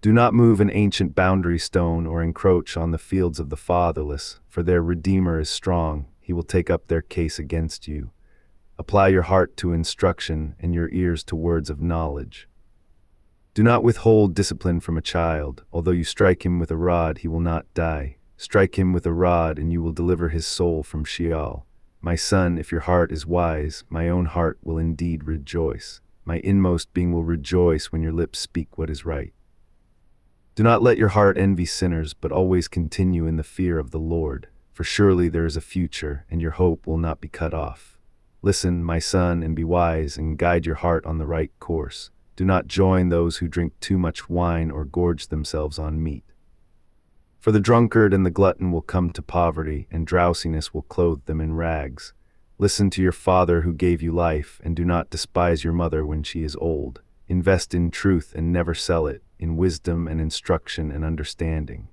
Do not move an ancient boundary stone or encroach on the fields of the fatherless, for their Redeemer is strong. He will take up their case against you. Apply your heart to instruction and your ears to words of knowledge. Do not withhold discipline from a child. Although you strike him with a rod, he will not die. Strike him with a rod, and you will deliver his soul from Sheol. My son, if your heart is wise, my own heart will indeed rejoice. My inmost being will rejoice when your lips speak what is right. Do not let your heart envy sinners, but always continue in the fear of the Lord, for surely there is a future, and your hope will not be cut off. Listen, my son, and be wise, and guide your heart on the right course. Do not join those who drink too much wine or gorge themselves on meat. For the drunkard and the glutton will come to poverty, and drowsiness will clothe them in rags. Listen to your father who gave you life, and do not despise your mother when she is old. Invest in truth and never sell it, in wisdom and instruction and understanding.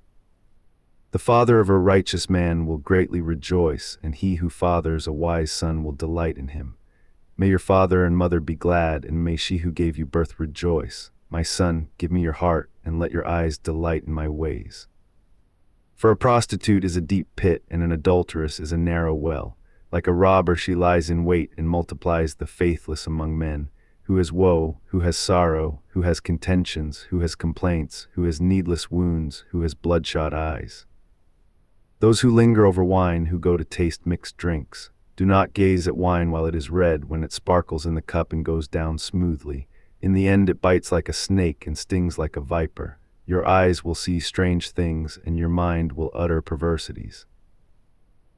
The father of a righteous man will greatly rejoice, and he who fathers a wise son will delight in him. May your father and mother be glad, and may she who gave you birth rejoice. My son, give me your heart, and let your eyes delight in my ways. For a prostitute is a deep pit, and an adulteress is a narrow well. Like a robber she lies in wait and multiplies the faithless among men. Who has woe, who has sorrow, who has contentions, who has complaints, who has needless wounds, who has bloodshot eyes. Those who linger over wine, who go to taste mixed drinks. Do not gaze at wine while it is red, when it sparkles in the cup and goes down smoothly. In the end it bites like a snake and stings like a viper. Your eyes will see strange things, and your mind will utter perversities.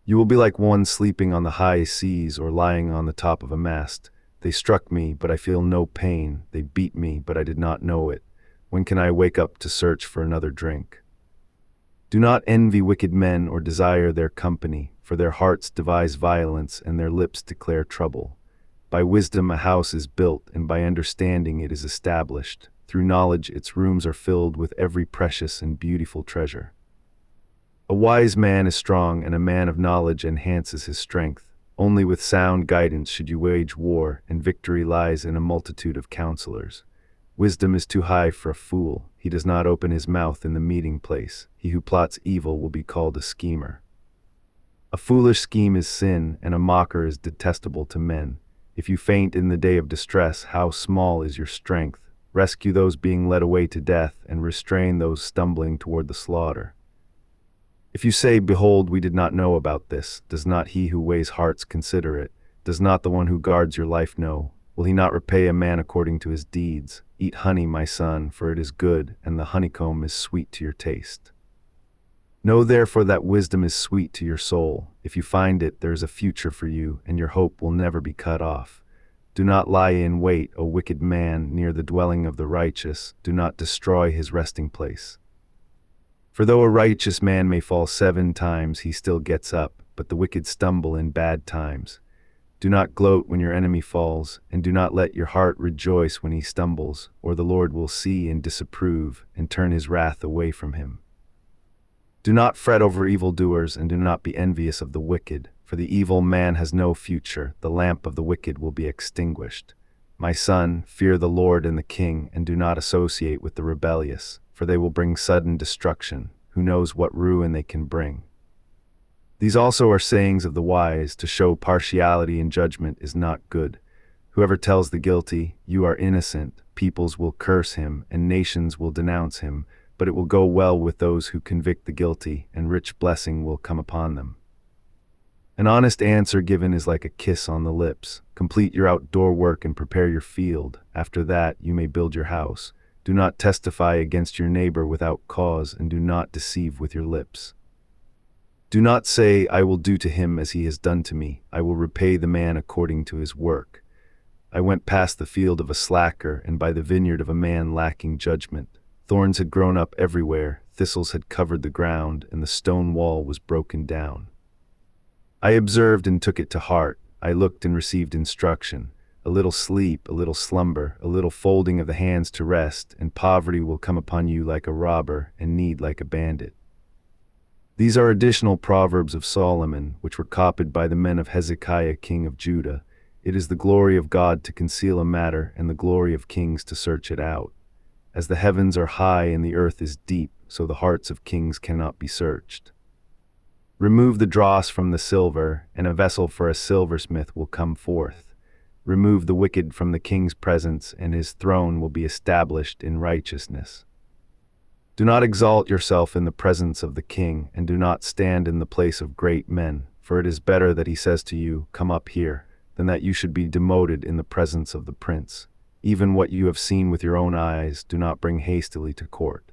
You will be like one sleeping on the high seas or lying on the top of a mast. They struck me, but I feel no pain. They beat me, but I did not know it. When can I wake up to search for another drink? Do not envy wicked men or desire their company, for their hearts devise violence and their lips declare trouble. By wisdom a house is built, and by understanding it is established. Through knowledge its rooms are filled with every precious and beautiful treasure. A wise man is strong, and a man of knowledge enhances his strength. Only with sound guidance should you wage war, and victory lies in a multitude of counselors. Wisdom is too high for a fool. He does not open his mouth in the meeting place. He who plots evil will be called a schemer. A foolish scheme is sin, and a mocker is detestable to men. If you faint in the day of distress, how small is your strength? Rescue those being led away to death, and restrain those stumbling toward the slaughter. If you say, behold, we did not know about this, does not he who weighs hearts consider it? Does not the one who guards your life know? Will he not repay a man according to his deeds? Eat honey, my son, for it is good, and the honeycomb is sweet to your taste. Know therefore that wisdom is sweet to your soul. If you find it, there is a future for you, and your hope will never be cut off. Do not lie in wait, O wicked man, near the dwelling of the righteous. Do not destroy his resting place. For though a righteous man may fall 7 times, he still gets up, but the wicked stumble in bad times. Do not gloat when your enemy falls, and do not let your heart rejoice when he stumbles, or the Lord will see and disapprove, and turn his wrath away from him. Do not fret over evildoers, and do not be envious of the wicked, for the evil man has no future. The lamp of the wicked will be extinguished. My son, fear the Lord and the king, and do not associate with the rebellious, for they will bring sudden destruction. Who knows what ruin they can bring? These also are sayings of the wise. To show partiality in judgment is not good. Whoever tells the guilty, you are innocent, peoples will curse him, and nations will denounce him, but it will go well with those who convict the guilty, and rich blessing will come upon them. An honest answer given is like a kiss on the lips. Complete your outdoor work and prepare your field. After that, you may build your house. Do not testify against your neighbor without cause, and do not deceive with your lips. Do not say, I will do to him as he has done to me. I will repay the man according to his work. I went past the field of a slacker, and by the vineyard of a man lacking judgment. Thorns had grown up everywhere, thistles had covered the ground, and the stone wall was broken down. I observed and took it to heart. I looked and received instruction. A little sleep, a little slumber, a little folding of the hands to rest, and poverty will come upon you like a robber, and need like a bandit. These are additional proverbs of Solomon, which were copied by the men of Hezekiah, king of Judah. It is the glory of God to conceal a matter, and the glory of kings to search it out. As the heavens are high and the earth is deep, so the hearts of kings cannot be searched. Remove the dross from the silver, and a vessel for a silversmith will come forth. Remove the wicked from the king's presence, and his throne will be established in righteousness. Do not exalt yourself in the presence of the king, and do not stand in the place of great men, for it is better that he says to you, come up here, than that you should be demoted in the presence of the prince. Even what you have seen with your own eyes, do not bring hastily to court.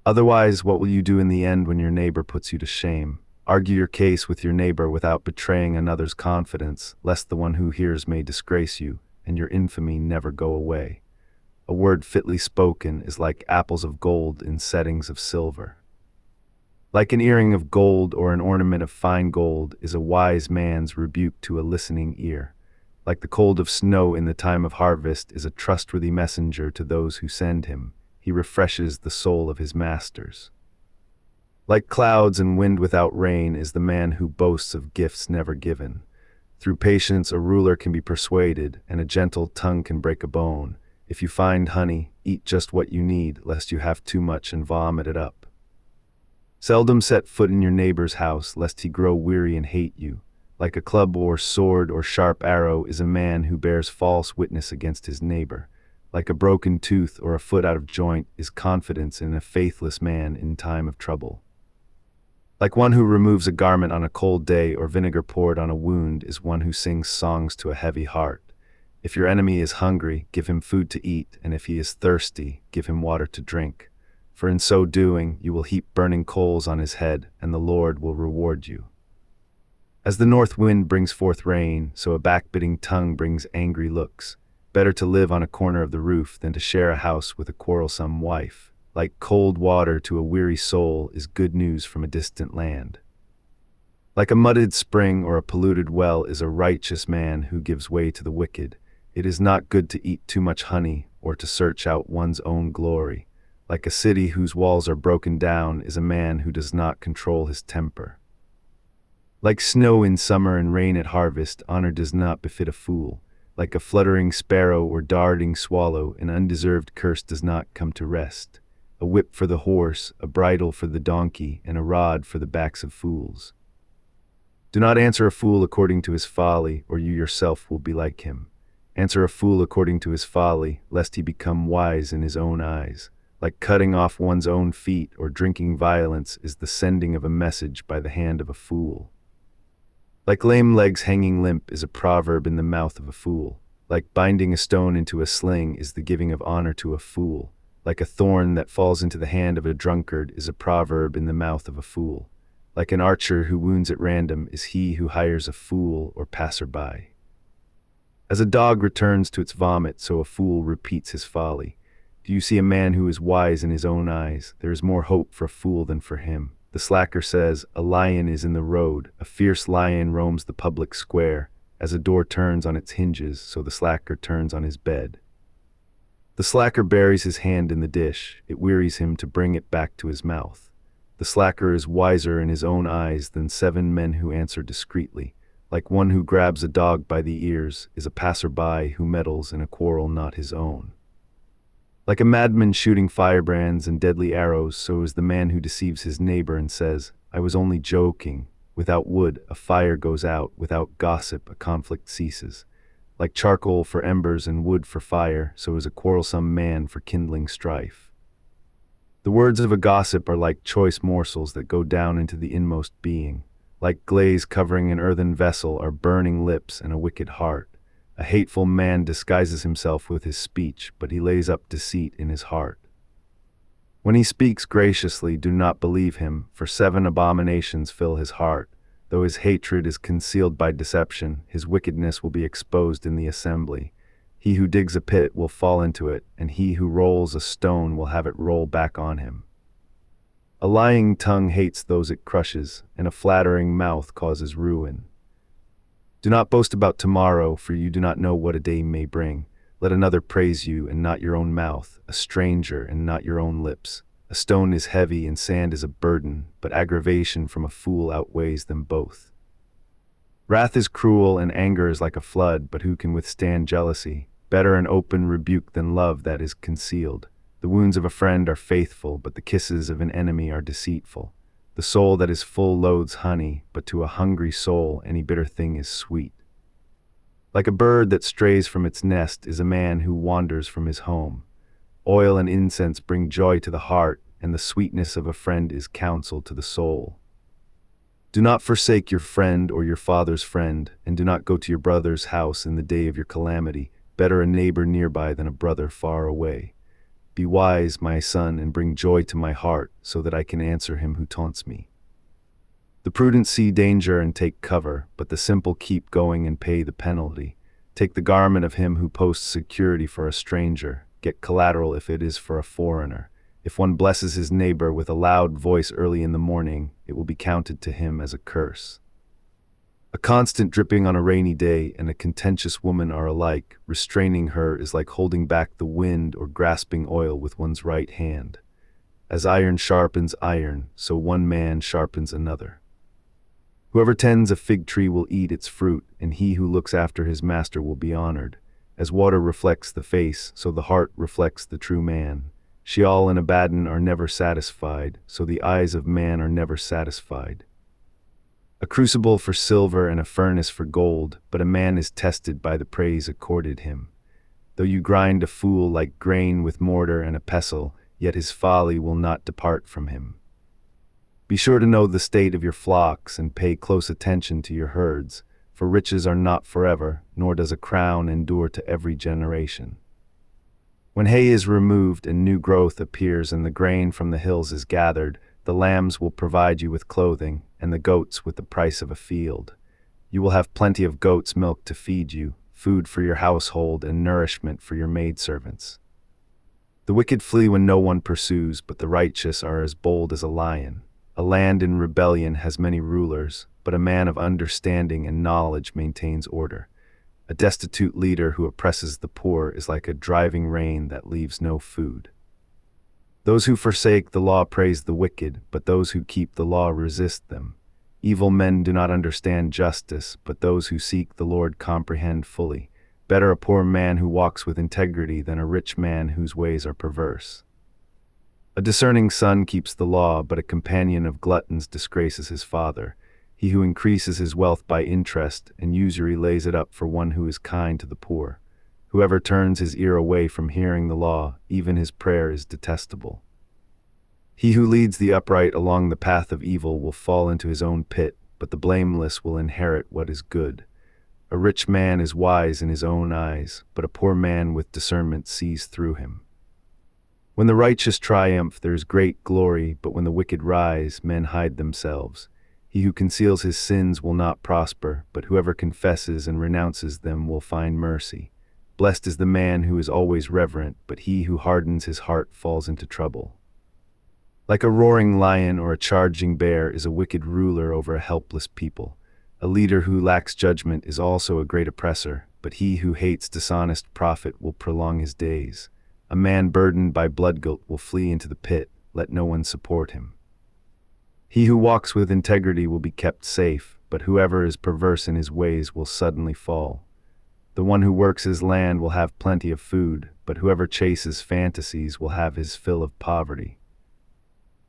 Otherwise, what will you do in the end when your neighbor puts you to shame? Argue your case with your neighbor without betraying another's confidence, lest the one who hears may disgrace you, and your infamy never go away. A word fitly spoken is like apples of gold in settings of silver. Like an earring of gold or an ornament of fine gold is a wise man's rebuke to a listening ear. Like the cold of snow in the time of harvest is a trustworthy messenger to those who send him. He refreshes the soul of his masters. Like clouds and wind without rain is the man who boasts of gifts never given. Through patience a ruler can be persuaded, and a gentle tongue can break a bone. If you find honey, eat just what you need, lest you have too much and vomit it up. Seldom set foot in your neighbor's house, lest he grow weary and hate you. Like a club or sword or sharp arrow is a man who bears false witness against his neighbor. Like a broken tooth or a foot out of joint is confidence in a faithless man in time of trouble. Like one who removes a garment on a cold day or vinegar poured on a wound is one who sings songs to a heavy heart. If your enemy is hungry, give him food to eat, and if he is thirsty, give him water to drink. For in so doing, you will heap burning coals on his head, and the Lord will reward you. As the north wind brings forth rain, so a backbiting tongue brings angry looks. Better to live on a corner of the roof than to share a house with a quarrelsome wife. Like cold water to a weary soul is good news from a distant land. Like a mudded spring or a polluted well is a righteous man who gives way to the wicked. It is not good to eat too much honey or to search out one's own glory. Like a city whose walls are broken down is a man who does not control his temper. Like snow in summer and rain at harvest, honor does not befit a fool. Like a fluttering sparrow or darting swallow, an undeserved curse does not come to rest. A whip for the horse, a bridle for the donkey, and a rod for the backs of fools. Do not answer a fool according to his folly, or you yourself will be like him. Answer a fool according to his folly, lest he become wise in his own eyes. Like cutting off one's own feet or drinking violence is the sending of a message by the hand of a fool. Like lame legs hanging limp is a proverb in the mouth of a fool. Like binding a stone into a sling is the giving of honor to a fool. Like a thorn that falls into the hand of a drunkard is a proverb in the mouth of a fool. Like an archer who wounds at random is he who hires a fool or passerby. As a dog returns to its vomit, so a fool repeats his folly. Do you see a man who is wise in his own eyes? There is more hope for a fool than for him. The slacker says, a lion is in the road, a fierce lion roams the public square. As a door turns on its hinges, so the slacker turns on his bed. The slacker buries his hand in the dish. It wearies him to bring it back to his mouth. The slacker is wiser in his own eyes than 7 men who answer discreetly. Like one who grabs a dog by the ears is a passerby who meddles in a quarrel not his own. Like a madman shooting firebrands and deadly arrows, so is the man who deceives his neighbor and says, I was only joking. Without wood, a fire goes out. Without gossip, a conflict ceases. Like charcoal for embers and wood for fire, so is a quarrelsome man for kindling strife. The words of a gossip are like choice morsels that go down into the inmost being. Like glaze covering an earthen vessel are burning lips and a wicked heart. A hateful man disguises himself with his speech, but he lays up deceit in his heart. When he speaks graciously, do not believe him, for 7 abominations fill his heart. Though his hatred is concealed by deception, his wickedness will be exposed in the assembly. He who digs a pit will fall into it, and he who rolls a stone will have it roll back on him. A lying tongue hates those it crushes, and a flattering mouth causes ruin. Do not boast about tomorrow, for you do not know what a day may bring. Let another praise you, and not your own mouth, a stranger, and not your own lips. A stone is heavy and sand is a burden, but aggravation from a fool outweighs them both. Wrath is cruel and anger is like a flood, but who can withstand jealousy? Better an open rebuke than love that is concealed. The wounds of a friend are faithful, but the kisses of an enemy are deceitful. The soul that is full loathes honey, but to a hungry soul any bitter thing is sweet. Like a bird that strays from its nest is a man who wanders from his home. Oil and incense bring joy to the heart, and the sweetness of a friend is counsel to the soul. Do not forsake your friend or your father's friend, and do not go to your brother's house in the day of your calamity. Better a neighbor nearby than a brother far away. Be wise, my son, and bring joy to my heart, so that I can answer him who taunts me. The prudent see danger and take cover, but the simple keep going and pay the penalty. Take the garment of him who posts security for a stranger. Get collateral if it is for a foreigner. If one blesses his neighbor with a loud voice early in the morning, it will be counted to him as a curse. A constant dripping on a rainy day and a contentious woman are alike. Restraining her is like holding back the wind or grasping oil with one's right hand. As iron sharpens iron, so one man sharpens another. Whoever tends a fig tree will eat its fruit, and he who looks after his master will be honored. As water reflects the face, so the heart reflects the true man. Sheol and Abaddon are never satisfied, so the eyes of man are never satisfied. A crucible for silver and a furnace for gold, but a man is tested by the praise accorded him. Though you grind a fool like grain with mortar and a pestle, yet his folly will not depart from him. Be sure to know the state of your flocks and pay close attention to your herds, for riches are not forever, nor does a crown endure to every generation. When hay is removed and new growth appears and the grain from the hills is gathered, the lambs will provide you with clothing, and the goats with the price of a field. You will have plenty of goat's milk to feed you, food for your household, and nourishment for your maidservants. The wicked flee when no one pursues, but the righteous are as bold as a lion. A land in rebellion has many rulers, but a man of understanding and knowledge maintains order. A destitute leader who oppresses the poor is like a driving rain that leaves no food. Those who forsake the law praise the wicked, but those who keep the law resist them. Evil men do not understand justice, but those who seek the Lord comprehend fully. Better a poor man who walks with integrity than a rich man whose ways are perverse. A discerning son keeps the law, but a companion of gluttons disgraces his father. He who increases his wealth by interest and usury lays it up for one who is kind to the poor. Whoever turns his ear away from hearing the law, even his prayer is detestable. He who leads the upright along the path of evil will fall into his own pit, but the blameless will inherit what is good. A rich man is wise in his own eyes, but a poor man with discernment sees through him. When the righteous triumph, there is great glory, but when the wicked rise, men hide themselves. He who conceals his sins will not prosper, but whoever confesses and renounces them will find mercy. Blessed is the man who is always reverent, but he who hardens his heart falls into trouble. Like a roaring lion or a charging bear is a wicked ruler over a helpless people. A leader who lacks judgment is also a great oppressor, but he who hates dishonest profit will prolong his days. A man burdened by blood guilt will flee into the pit, let no one support him. He who walks with integrity will be kept safe, but whoever is perverse in his ways will suddenly fall. The one who works his land will have plenty of food, but whoever chases fantasies will have his fill of poverty.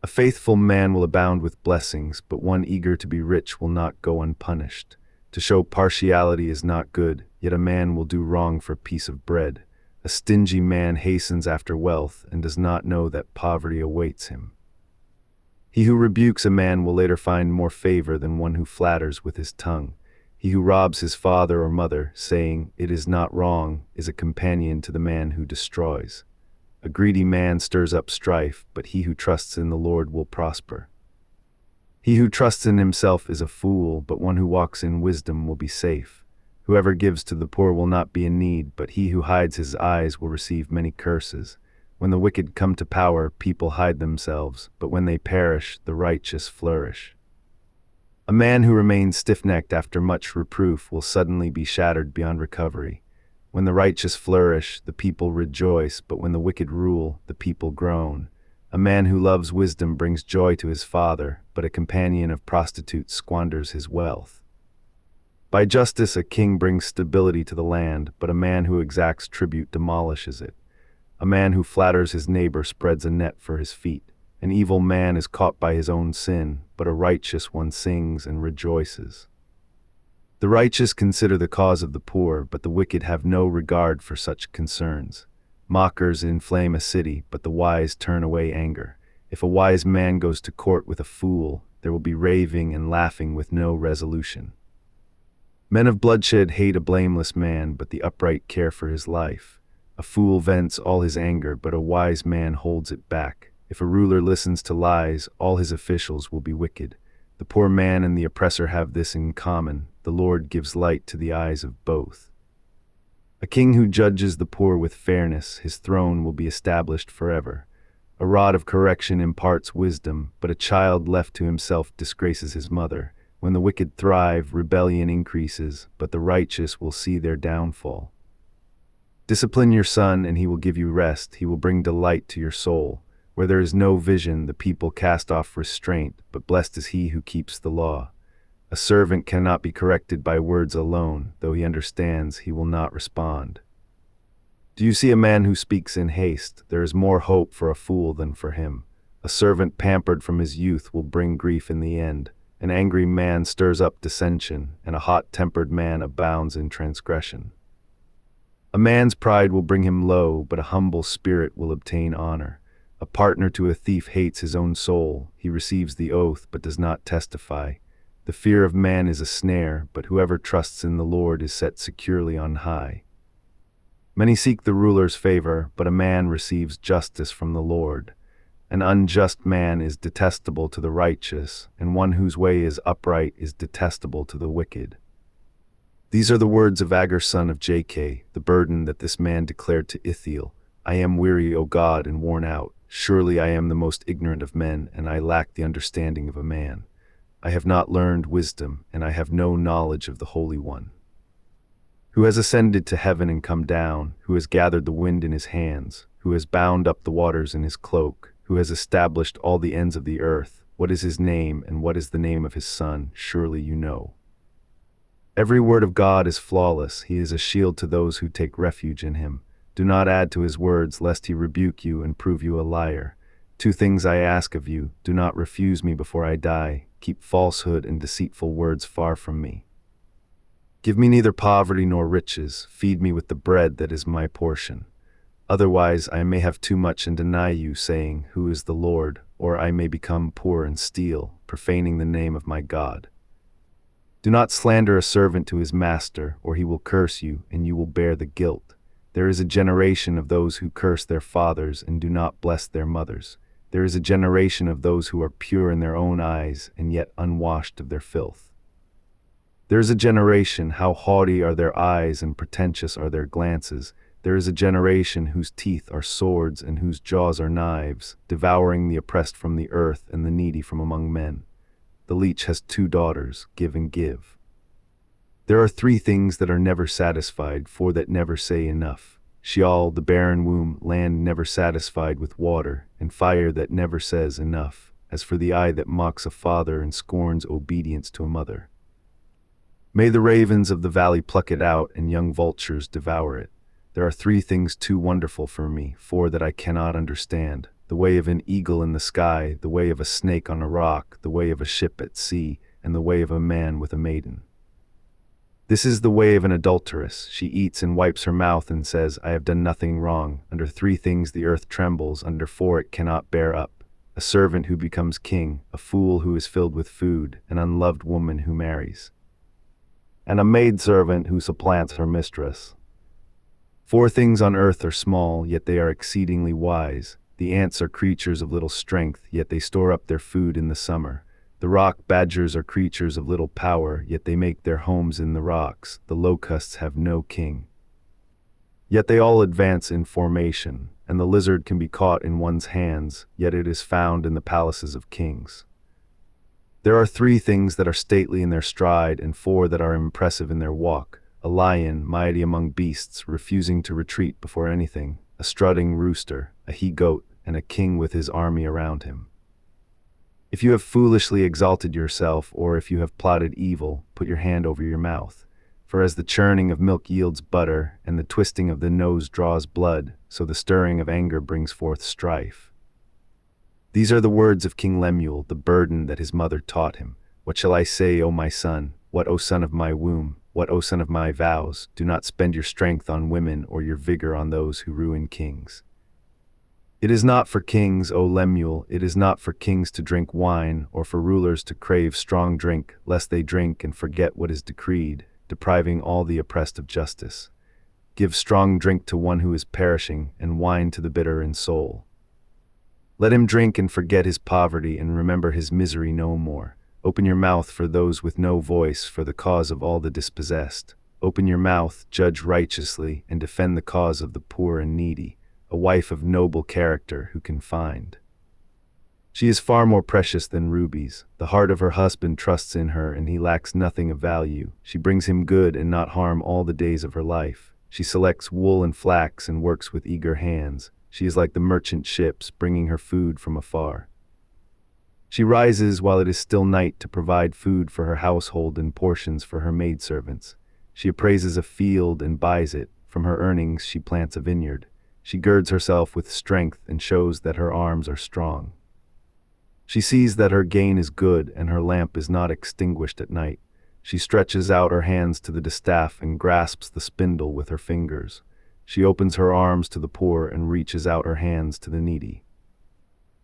A faithful man will abound with blessings, but one eager to be rich will not go unpunished. To show partiality is not good, yet a man will do wrong for a piece of bread. A stingy man hastens after wealth and does not know that poverty awaits him. He who rebukes a man will later find more favor than one who flatters with his tongue. He who robs his father or mother, saying, "It is not wrong," is a companion to the man who destroys. A greedy man stirs up strife, but he who trusts in the Lord will prosper. He who trusts in himself is a fool, but one who walks in wisdom will be safe. Whoever gives to the poor will not be in need, but he who hides his eyes will receive many curses. When the wicked come to power, people hide themselves, but when they perish, the righteous flourish. A man who remains stiff-necked after much reproof will suddenly be shattered beyond recovery. When the righteous flourish, the people rejoice, but when the wicked rule, the people groan. A man who loves wisdom brings joy to his father, but a companion of prostitutes squanders his wealth. By justice a king brings stability to the land, but a man who exacts tribute demolishes it. A man who flatters his neighbor spreads a net for his feet. An evil man is caught by his own sin, but a righteous one sings and rejoices. The righteous consider the cause of the poor, but the wicked have no regard for such concerns. Mockers inflame a city, but the wise turn away anger. If a wise man goes to court with a fool, there will be raving and laughing with no resolution. Men of bloodshed hate a blameless man, but the upright care for his life. A fool vents all his anger, but a wise man holds it back. If a ruler listens to lies, all his officials will be wicked. The poor man and the oppressor have this in common: the Lord gives light to the eyes of both. A king who judges the poor with fairness, his throne will be established forever. A rod of correction imparts wisdom, but a child left to himself disgraces his mother. When the wicked thrive, rebellion increases, but the righteous will see their downfall. Discipline your son, and he will give you rest. He will bring delight to your soul. Where there is no vision, the people cast off restraint, but blessed is he who keeps the law. A servant cannot be corrected by words alone, though he understands he will not respond. Do you see a man who speaks in haste? There is more hope for a fool than for him. A servant pampered from his youth will bring grief in the end. An angry man stirs up dissension, and a hot-tempered man abounds in transgression. A man's pride will bring him low, but a humble spirit will obtain honor. A partner to a thief hates his own soul. He receives the oath, but does not testify. The fear of man is a snare, but whoever trusts in the Lord is set securely on high. Many seek the ruler's favor, but a man receives justice from the Lord. An unjust man is detestable to the righteous, and one whose way is upright is detestable to the wicked. These are the words of Agur son of Jakeh, the burden that this man declared to Ithiel. I am weary, O God, and worn out. Surely I am the most ignorant of men, and I lack the understanding of a man. I have not learned wisdom, and I have no knowledge of the Holy One. Who has ascended to heaven and come down, who has gathered the wind in his hands, who has bound up the waters in his cloak, who has established all the ends of the earth? What is his name, and what is the name of his son? Surely you know. Every word of God is flawless. He is a shield to those who take refuge in him. Do not add to his words, lest he rebuke you and prove you a liar. 2 things I ask of you. Do not refuse me before I die. Keep falsehood and deceitful words far from me. Give me neither poverty nor riches. Feed me with the bread that is my portion. Otherwise I may have too much and deny you, saying, Who is the Lord? Or I may become poor and steal, profaning the name of my God. Do not slander a servant to his master, or he will curse you, and you will bear the guilt. There is a generation of those who curse their fathers and do not bless their mothers. There is a generation of those who are pure in their own eyes, and yet unwashed of their filth. There is a generation, how haughty are their eyes and pretentious are their glances. There is a generation whose teeth are swords and whose jaws are knives, devouring the oppressed from the earth and the needy from among men. The leech has 2 daughters, give and give. There are 3 things that are never satisfied, 4 that never say enough. Sheol, the barren womb, land never satisfied with water, and fire that never says enough. As for the eye that mocks a father and scorns obedience to a mother. May the ravens of the valley pluck it out, and young vultures devour it. There are 3 things too wonderful for me, 4 that I cannot understand. The way of an eagle in the sky, the way of a snake on a rock, the way of a ship at sea, and the way of a man with a maiden. This is the way of an adulteress. She eats and wipes her mouth and says, I have done nothing wrong. Under 3 things the earth trembles, under 4 it cannot bear up. A servant who becomes king, a fool who is filled with food, an unloved woman who marries, and a maidservant who supplants her mistress. 4 things on earth are small, yet they are exceedingly wise. The ants are creatures of little strength, yet they store up their food in the summer. The rock badgers are creatures of little power, yet they make their homes in the rocks. The locusts have no king, yet they all advance in formation. And the lizard can be caught in one's hands, yet it is found in the palaces of kings. There are 3 things that are stately in their stride, and 4 that are impressive in their walk. A lion, mighty among beasts, refusing to retreat before anything. A strutting rooster, a he-goat, and a king with his army around him. If you have foolishly exalted yourself, or if you have plotted evil, put your hand over your mouth. For as the churning of milk yields butter, and the twisting of the nose draws blood, so the stirring of anger brings forth strife. These are the words of King Lemuel, the burden that his mother taught him. What shall I say, O my son? What, O son of my womb? What, O son of my vows? Do not spend your strength on women, or your vigor on those who ruin kings. It is not for kings, O Lemuel, it is not for kings to drink wine, or for rulers to crave strong drink, lest they drink and forget what is decreed, depriving all the oppressed of justice. Give strong drink to one who is perishing, and wine to the bitter in soul. Let him drink and forget his poverty, and remember his misery no more. Open your mouth for those with no voice, for the cause of all the dispossessed. Open your mouth, judge righteously, and defend the cause of the poor and needy. A wife of noble character who can find. She is far more precious than rubies. The heart of her husband trusts in her, and he lacks nothing of value. She brings him good and not harm all the days of her life. She selects wool and flax and works with eager hands. She is like the merchant ships, bringing her food from afar. She rises while it is still night to provide food for her household and portions for her maidservants. She appraises a field and buys it. From her earnings she plants a vineyard. She girds herself with strength and shows that her arms are strong. She sees that her gain is good and her lamp is not extinguished at night. She stretches out her hands to the distaff and grasps the spindle with her fingers. She opens her arms to the poor and reaches out her hands to the needy.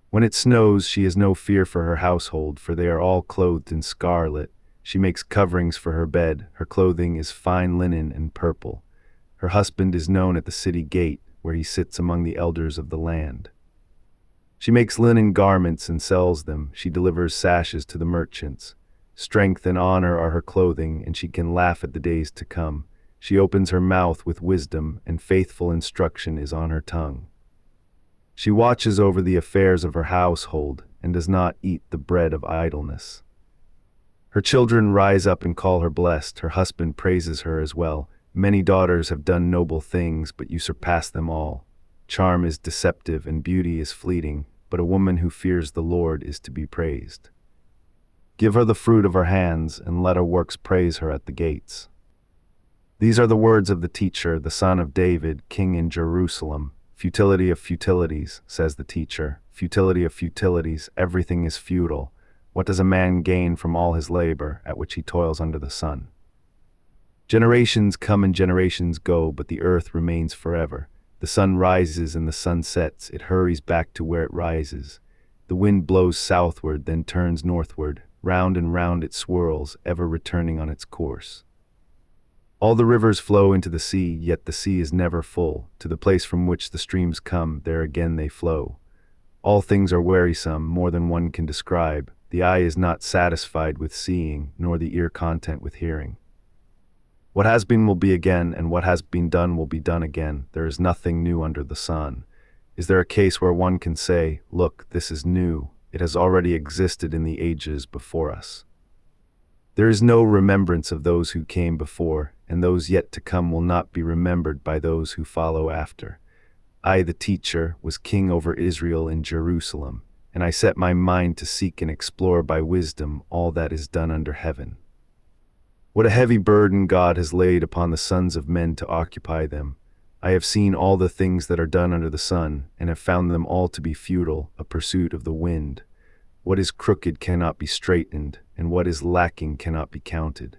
When it snows, she has no fear for her household, for they are all clothed in scarlet. She makes coverings for her bed. Her clothing is fine linen and purple. Her husband is known at the city gate, where he sits among the elders of the land. She makes linen garments and sells them. She delivers sashes to the merchants. Strength and honor are her clothing, and she can laugh at the days to come. She opens her mouth with wisdom, and faithful instruction is on her tongue. She watches over the affairs of her household, and does not eat the bread of idleness. Her children rise up and call her blessed. Her husband praises her as well. Many daughters have done noble things, but you surpass them all. Charm is deceptive and beauty is fleeting, but a woman who fears the Lord is to be praised. Give her the fruit of her hands, and let her works praise her at the gates. These are the words of the teacher, the son of David, king in Jerusalem. Futility of futilities, says the teacher. Futility of futilities, everything is futile. What does a man gain from all his labor, at which he toils under the sun? Generations come and generations go, but the earth remains forever. The sun rises and the sun sets, it hurries back to where it rises. The wind blows southward, then turns northward. Round and round it swirls, ever returning on its course. All the rivers flow into the sea, yet the sea is never full. To the place from which the streams come, there again they flow. All things are wearisome, more than one can describe. The eye is not satisfied with seeing, nor the ear content with hearing. What has been will be again, and what has been done will be done again. There is nothing new under the sun. Is there a case where one can say, "Look, this is new. It has already existed in the ages before us"? There is no remembrance of those who came before, and those yet to come will not be remembered by those who follow after. I, the teacher, was king over Israel in Jerusalem, and I set my mind to seek and explore by wisdom all that is done under heaven. What a heavy burden God has laid upon the sons of men to occupy them. I have seen all the things that are done under the sun, and have found them all to be futile, a pursuit of the wind. What is crooked cannot be straightened, and what is lacking cannot be counted.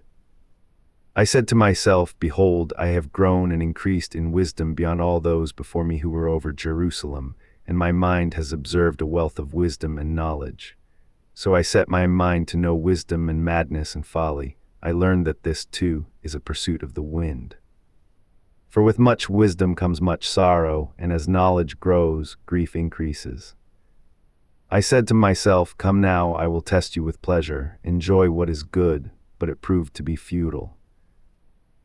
I said to myself, "Behold, I have grown and increased in wisdom beyond all those before me who were over Jerusalem, and my mind has observed a wealth of wisdom and knowledge." So I set my mind to know wisdom and madness and folly. I learned that this, too, is a pursuit of the wind. For with much wisdom comes much sorrow, and as knowledge grows, grief increases. I said to myself, "Come now, I will test you with pleasure. Enjoy what is good," but it proved to be futile.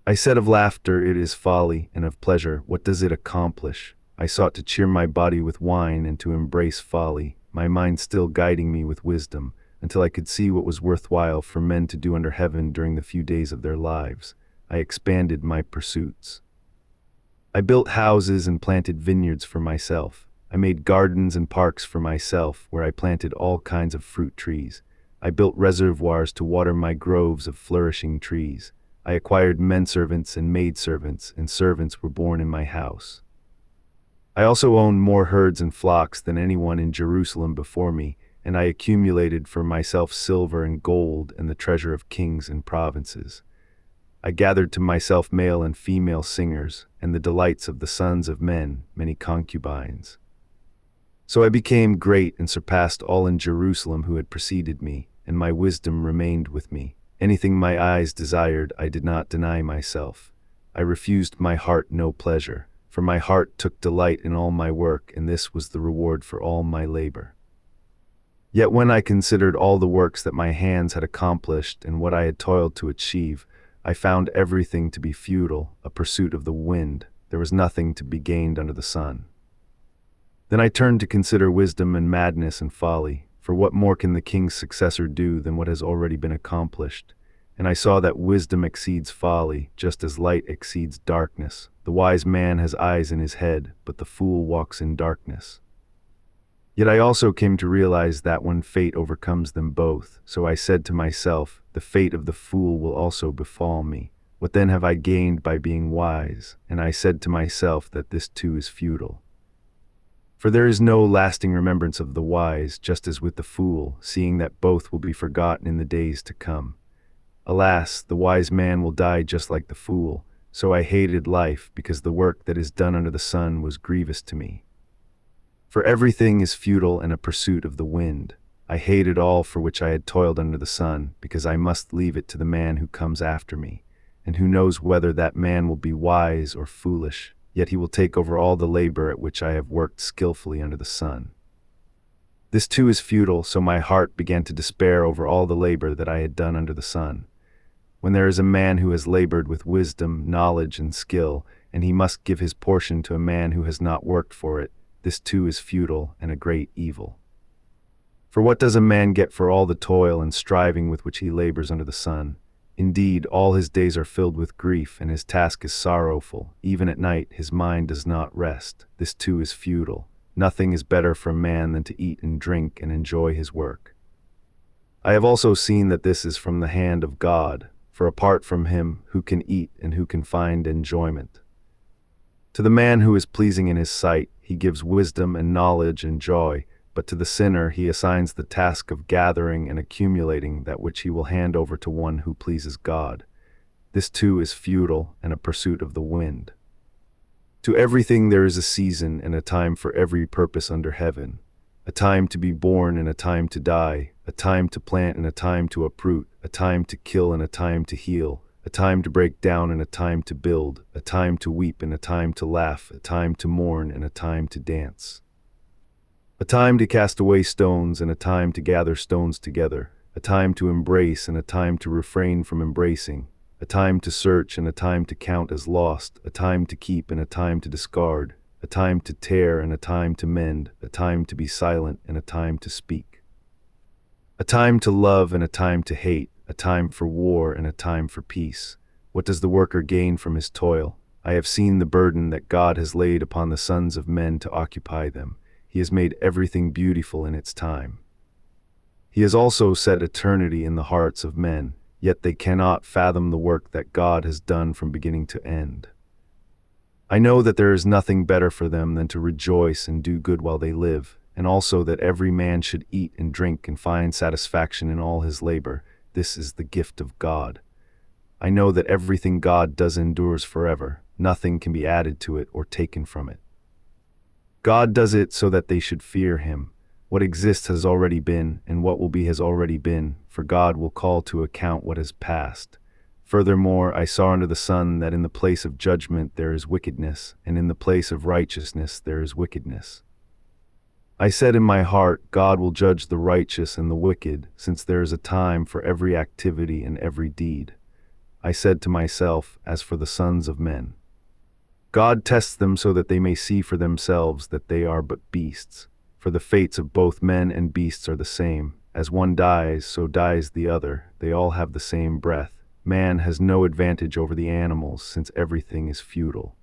I said of laughter, "It is folly," and of pleasure, "What does it accomplish?" I sought to cheer my body with wine and to embrace folly, my mind still guiding me with wisdom, until I could see what was worthwhile for men to do under heaven during the few days of their lives. I expanded my pursuits. I built houses and planted vineyards for myself. I made gardens and parks for myself, where I planted all kinds of fruit trees. I built reservoirs to water my groves of flourishing trees. I acquired menservants and maidservants, and servants were born in my house. I also owned more herds and flocks than anyone in Jerusalem before me, and I accumulated for myself silver and gold and the treasure of kings and provinces. I gathered to myself male and female singers, and the delights of the sons of men, many concubines. So I became great and surpassed all in Jerusalem who had preceded me, and my wisdom remained with me. Anything my eyes desired, I did not deny myself. I refused my heart no pleasure, for my heart took delight in all my work, and this was the reward for all my labor. Yet when I considered all the works that my hands had accomplished and what I had toiled to achieve, I found everything to be futile, a pursuit of the wind. There was nothing to be gained under the sun. Then I turned to consider wisdom and madness and folly, for what more can the king's successor do than what has already been accomplished? And I saw that wisdom exceeds folly, just as light exceeds darkness. The wise man has eyes in his head, but the fool walks in darkness. Yet I also came to realize that when fate overcomes them both, so I said to myself, the fate of the fool will also befall me. What then have I gained by being wise? And I said to myself that this too is futile. For there is no lasting remembrance of the wise, just as with the fool, seeing that both will be forgotten in the days to come. Alas, the wise man will die just like the fool, so I hated life, because the work that is done under the sun was grievous to me. For everything is futile and a pursuit of the wind. I hated all for which I had toiled under the sun, because I must leave it to the man who comes after me, and who knows whether that man will be wise or foolish, yet he will take over all the labor at which I have worked skillfully under the sun. This too is futile, so my heart began to despair over all the labor that I had done under the sun. When there is a man who has labored with wisdom, knowledge, and skill, and he must give his portion to a man who has not worked for it, this too is futile and a great evil. For what does a man get for all the toil and striving with which he labors under the sun? Indeed, all his days are filled with grief, and his task is sorrowful. Even at night his mind does not rest. This too is futile. Nothing is better for a man than to eat and drink and enjoy his work. I have also seen that this is from the hand of God, for apart from him, who can eat and who can find enjoyment? To the man who is pleasing in his sight, he gives wisdom and knowledge and joy, but to the sinner he assigns the task of gathering and accumulating that which he will hand over to one who pleases God. This too is futile and a pursuit of the wind. To everything there is a season and a time for every purpose under heaven, a time to be born and a time to die, a time to plant and a time to uproot, a time to kill and a time to heal, a time to break down and a time to build, a time to weep and a time to laugh, a time to mourn and a time to dance. A time to cast away stones and a time to gather stones together, a time to embrace and a time to refrain from embracing, a time to search and a time to count as lost, a time to keep and a time to discard, a time to tear and a time to mend, a time to be silent and a time to speak. A time to love and a time to hate, a time for war and a time for peace. What does the worker gain from his toil? I have seen the burden that God has laid upon the sons of men to occupy them. He has made everything beautiful in its time. He has also set eternity in the hearts of men, yet they cannot fathom the work that God has done from beginning to end. I know that there is nothing better for them than to rejoice and do good while they live, and also that every man should eat and drink and find satisfaction in all his labor. This is the gift of God. I know that everything God does endures forever. Nothing can be added to it or taken from it. God does it so that they should fear him. What exists has already been, and what will be has already been, for God will call to account what has passed. Furthermore, I saw under the sun that in the place of judgment there is wickedness, and in the place of righteousness there is wickedness. I said in my heart, God will judge the righteous and the wicked, since there is a time for every activity and every deed. I said to myself, as for the sons of men, God tests them so that they may see for themselves that they are but beasts. For the fates of both men and beasts are the same. As one dies, so dies the other. They all have the same breath. Man has no advantage over the animals, since everything is futile.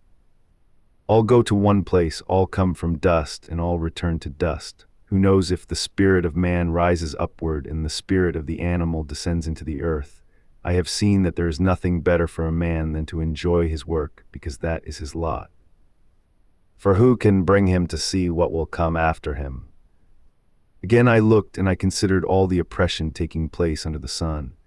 All go to one place, all come from dust, and all return to dust. Who knows if the spirit of man rises upward and the spirit of the animal descends into the earth? I have seen that there is nothing better for a man than to enjoy his work, because that is his lot. For who can bring him to see what will come after him? Again I looked, and I considered all the oppression taking place under the sun.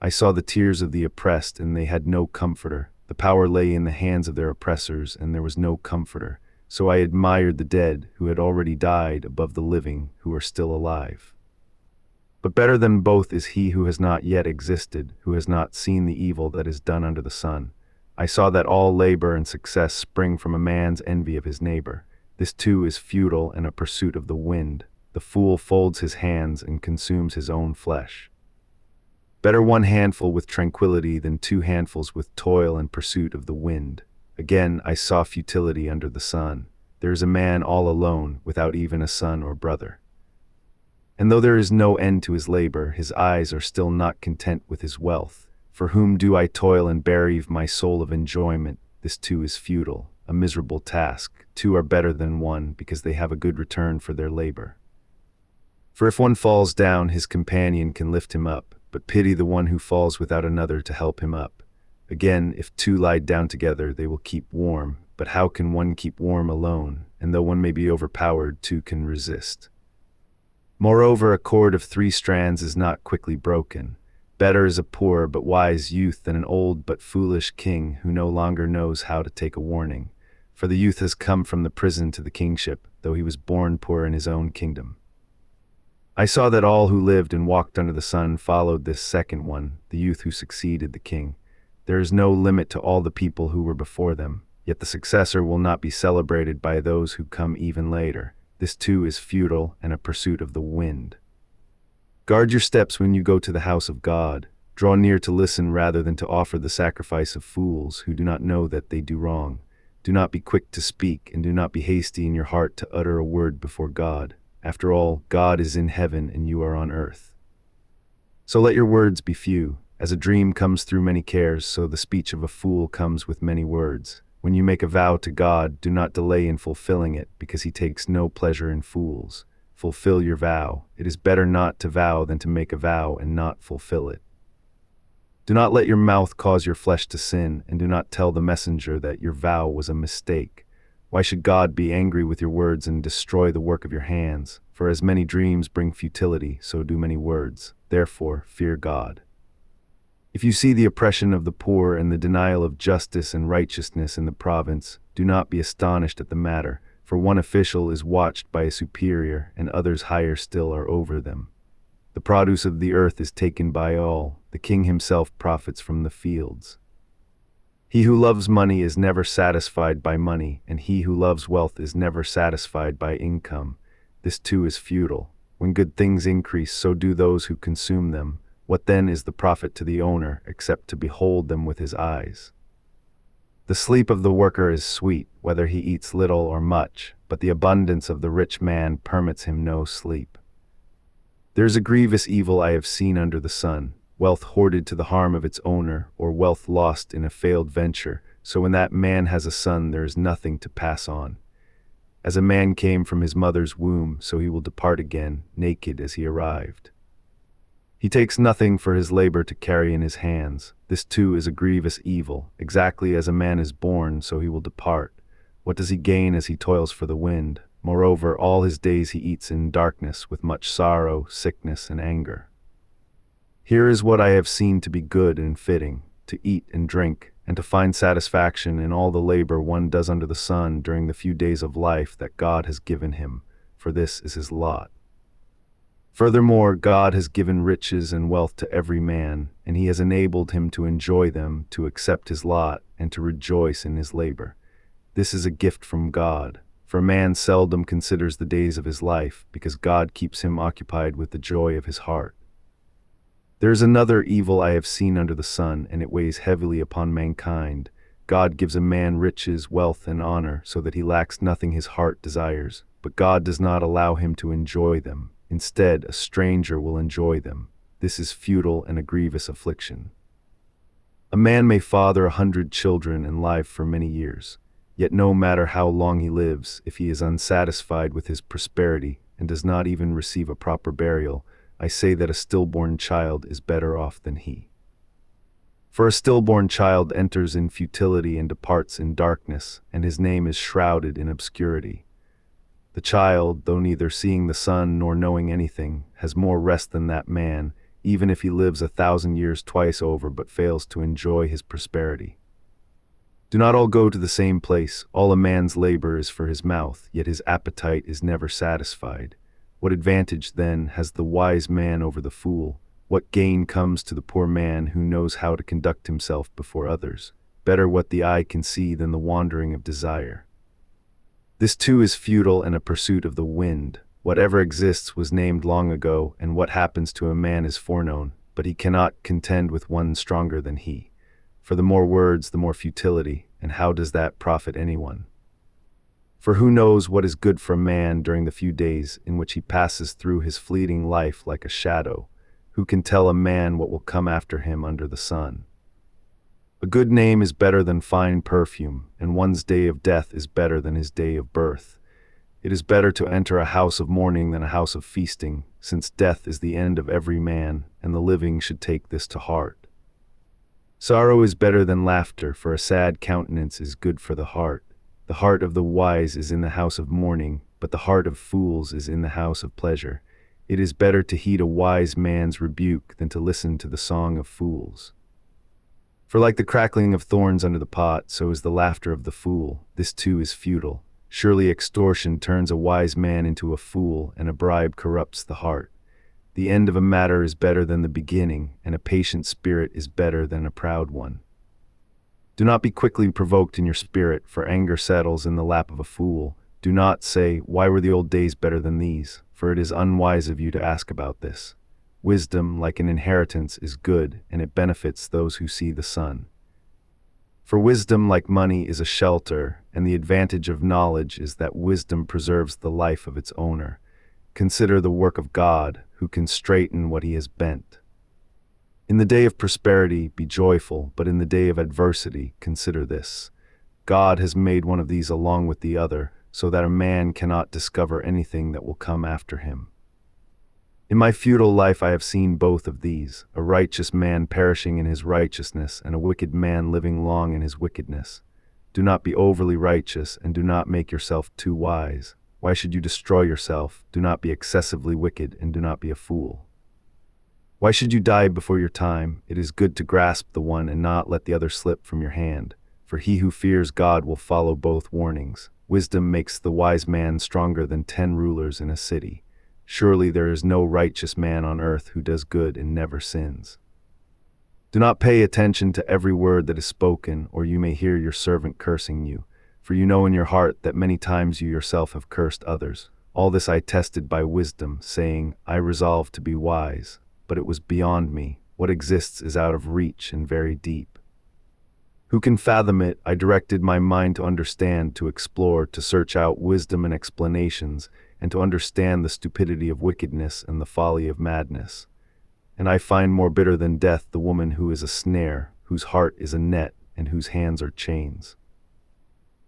I saw the tears of the oppressed, and they had no comforter. The power lay in the hands of their oppressors, and there was no comforter. So I admired the dead, who had already died, above the living, who are still alive. But better than both is he who has not yet existed, who has not seen the evil that is done under the sun. I saw that all labor and success spring from a man's envy of his neighbor. This too is futile and a pursuit of the wind. The fool folds his hands and consumes his own flesh. Better one handful with tranquility than 2 handfuls with toil and pursuit of the wind. Again I saw futility under the sun. There is a man all alone, without even a son or brother. And though there is no end to his labor, his eyes are still not content with his wealth. For whom do I toil and bereave my soul of enjoyment? This too is futile, a miserable task. 2 are better than 1, because they have a good return for their labor. For if one falls down, his companion can lift him up, but pity the one who falls without another to help him up. Again, if two lie down together, they will keep warm, but how can one keep warm alone? And though one may be overpowered, two can resist. Moreover, a cord of 3 strands is not quickly broken. Better is a poor but wise youth than an old but foolish king who no longer knows how to take a warning. For the youth has come from the prison to the kingship, though he was born poor in his own kingdom. I saw that all who lived and walked under the sun followed this second one, the youth who succeeded the king. There is no limit to all the people who were before them, yet the successor will not be celebrated by those who come even later. This too is futile and a pursuit of the wind. Guard your steps when you go to the house of God. Draw near to listen rather than to offer the sacrifice of fools who do not know that they do wrong. Do not be quick to speak, and do not be hasty in your heart to utter a word before God. After all, God is in heaven and you are on earth. So let your words be few. As a dream comes through many cares, so the speech of a fool comes with many words. When you make a vow to God, do not delay in fulfilling it, because he takes no pleasure in fools. Fulfill your vow. It is better not to vow than to make a vow and not fulfill it. Do not let your mouth cause your flesh to sin, and do not tell the messenger that your vow was a mistake. Why should God be angry with your words and destroy the work of your hands? For as many dreams bring futility, so do many words. Therefore, fear God. If you see the oppression of the poor and the denial of justice and righteousness in the province, do not be astonished at the matter, for one official is watched by a superior, and others higher still are over them. The produce of the earth is taken by all. The king himself profits from the fields. He who loves money is never satisfied by money, and he who loves wealth is never satisfied by income. This too is futile. When good things increase, so do those who consume them. What then is the profit to the owner, except to behold them with his eyes? The sleep of the worker is sweet, whether he eats little or much, but the abundance of the rich man permits him no sleep. There is a grievous evil I have seen under the sun, wealth hoarded to the harm of its owner, or wealth lost in a failed venture, so when that man has a son there is nothing to pass on. As a man came from his mother's womb, so he will depart again, naked as he arrived. He takes nothing for his labor to carry in his hands. This too is a grievous evil. Exactly as a man is born, so he will depart. What does he gain as he toils for the wind? Moreover, all his days he eats in darkness, with much sorrow, sickness, and anger. Here is what I have seen to be good and fitting, to eat and drink, and to find satisfaction in all the labor one does under the sun during the few days of life that God has given him, for this is his lot. Furthermore, God has given riches and wealth to every man, and he has enabled him to enjoy them, to accept his lot, and to rejoice in his labor. This is a gift from God, for a man seldom considers the days of his life, because God keeps him occupied with the joy of his heart. There is another evil I have seen under the sun, and it weighs heavily upon mankind. God gives a man riches, wealth, and honor, so that he lacks nothing his heart desires, but God does not allow him to enjoy them. Instead, a stranger will enjoy them. This is futile and a grievous affliction. A man may father 100 children and live for many years. Yet no matter how long he lives, if he is unsatisfied with his prosperity and does not even receive a proper burial, I say that a stillborn child is better off than he. For a stillborn child enters in futility and departs in darkness, and his name is shrouded in obscurity. The child, though neither seeing the sun nor knowing anything, has more rest than that man, even if he lives 1,000 years twice over but fails to enjoy his prosperity. Do not all go to the same place. All a man's labor is for his mouth, yet his appetite is never satisfied. What advantage, then, has the wise man over the fool? What gain comes to the poor man who knows how to conduct himself before others? Better what the eye can see than the wandering of desire. This too is futile and a pursuit of the wind. Whatever exists was named long ago, and what happens to a man is foreknown, but he cannot contend with one stronger than he. For the more words, the more futility, and how does that profit anyone? For who knows what is good for a man during the few days in which he passes through his fleeting life like a shadow? Who can tell a man what will come after him under the sun? A good name is better than fine perfume, and one's day of death is better than his day of birth. It is better to enter a house of mourning than a house of feasting, since death is the end of every man, and the living should take this to heart. Sorrow is better than laughter, for a sad countenance is good for the heart. The heart of the wise is in the house of mourning, but the heart of fools is in the house of pleasure. It is better to heed a wise man's rebuke than to listen to the song of fools. For like the crackling of thorns under the pot, so is the laughter of the fool. This too is futile. Surely extortion turns a wise man into a fool, and a bribe corrupts the heart. The end of a matter is better than the beginning, and a patient spirit is better than a proud one. Do not be quickly provoked in your spirit, for anger settles in the lap of a fool. Do not say, "Why were the old days better than these?" For it is unwise of you to ask about this. Wisdom, like an inheritance, is good, and it benefits those who see the sun. For wisdom, like money, is a shelter, and the advantage of knowledge is that wisdom preserves the life of its owner. Consider the work of God, who can straighten what he has bent. In the day of prosperity, be joyful, but in the day of adversity, consider this. God has made one of these along with the other, so that a man cannot discover anything that will come after him. In my futile life I have seen both of these, a righteous man perishing in his righteousness, and a wicked man living long in his wickedness. Do not be overly righteous, and do not make yourself too wise. Why should you destroy yourself? Do not be excessively wicked, and do not be a fool. Why should you die before your time? It is good to grasp the one and not let the other slip from your hand, for he who fears God will follow both warnings. Wisdom makes the wise man stronger than 10 rulers in a city. Surely there is no righteous man on earth who does good and never sins. Do not pay attention to every word that is spoken, or you may hear your servant cursing you. For you know in your heart that many times you yourself have cursed others. All this I tested by wisdom, saying, I resolved to be wise. But it was beyond me. What exists is out of reach and very deep. Who can fathom it? I directed my mind to understand, to explore, to search out wisdom and explanations, and to understand the stupidity of wickedness and the folly of madness. And I find more bitter than death the woman who is a snare, whose heart is a net, and whose hands are chains.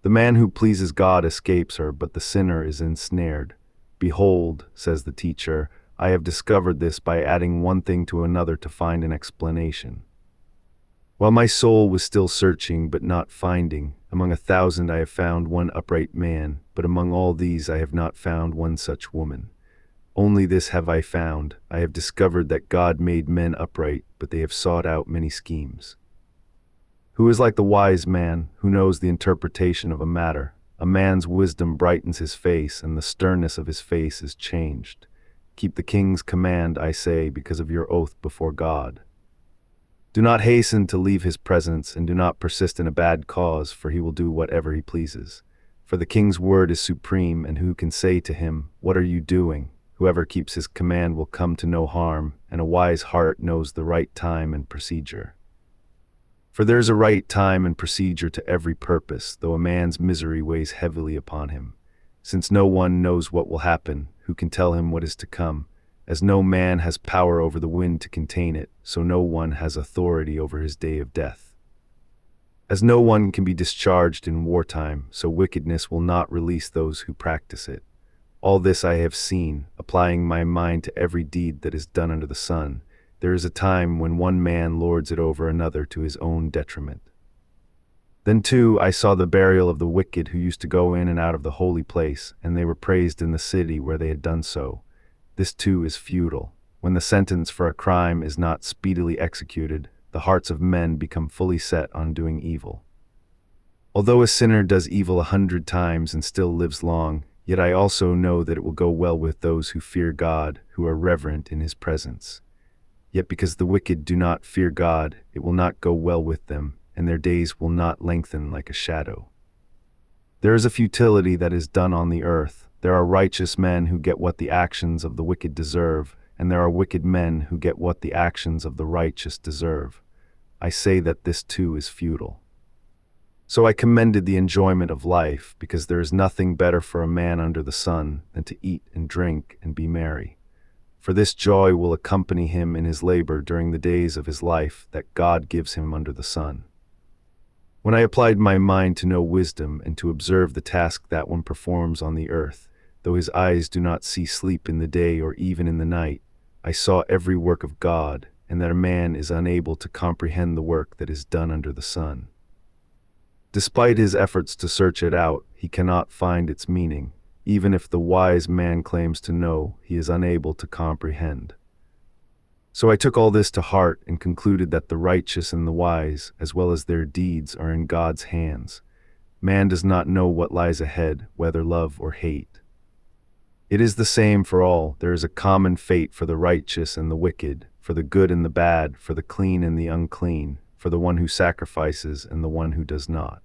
The man who pleases God escapes her, but the sinner is ensnared. Behold, says the teacher, I have discovered this by adding one thing to another to find an explanation. While my soul was still searching but not finding, among 1,000 I have found one upright man, but among all these I have not found one such woman. Only this have I found, I have discovered that God made men upright, but they have sought out many schemes. Who is like the wise man, who knows the interpretation of a matter? A man's wisdom brightens his face, and the sternness of his face is changed. Keep the king's command, I say, because of your oath before God. Do not hasten to leave his presence, and do not persist in a bad cause, for he will do whatever he pleases. For the king's word is supreme, and who can say to him, What are you doing? Whoever keeps his command will come to no harm, and a wise heart knows the right time and procedure. For there is a right time and procedure to every purpose, though a man's misery weighs heavily upon him. Since no one knows what will happen, who can tell him what is to come? As no man has power over the wind to contain it, so no one has authority over his day of death. As no one can be discharged in wartime, so wickedness will not release those who practice it. All this I have seen, applying my mind to every deed that is done under the sun. There is a time when one man lords it over another to his own detriment. Then too I saw the burial of the wicked who used to go in and out of the holy place, and they were praised in the city where they had done so. This too is futile. When the sentence for a crime is not speedily executed, the hearts of men become fully set on doing evil. Although a sinner does evil 100 times and still lives long, yet I also know that it will go well with those who fear God, who are reverent in his presence. Yet because the wicked do not fear God, it will not go well with them, and their days will not lengthen like a shadow. There is a futility that is done on the earth. There are righteous men who get what the actions of the wicked deserve, and there are wicked men who get what the actions of the righteous deserve. I say that this too is futile. So I commended the enjoyment of life, because there is nothing better for a man under the sun than to eat and drink and be merry. For this joy will accompany him in his labor during the days of his life that God gives him under the sun. When I applied my mind to know wisdom and to observe the task that one performs on the earth, though his eyes do not see sleep in the day or even in the night. I saw every work of God, and that a man is unable to comprehend the work that is done under the sun. Despite his efforts to search it out, he cannot find its meaning. Even if the wise man claims to know, he is unable to comprehend. So I took all this to heart and concluded that the righteous and the wise, as well as their deeds, are in God's hands. Man does not know what lies ahead, whether love or hate. It is the same for all. There is a common fate for the righteous and the wicked, for the good and the bad, for the clean and the unclean, for the one who sacrifices and the one who does not.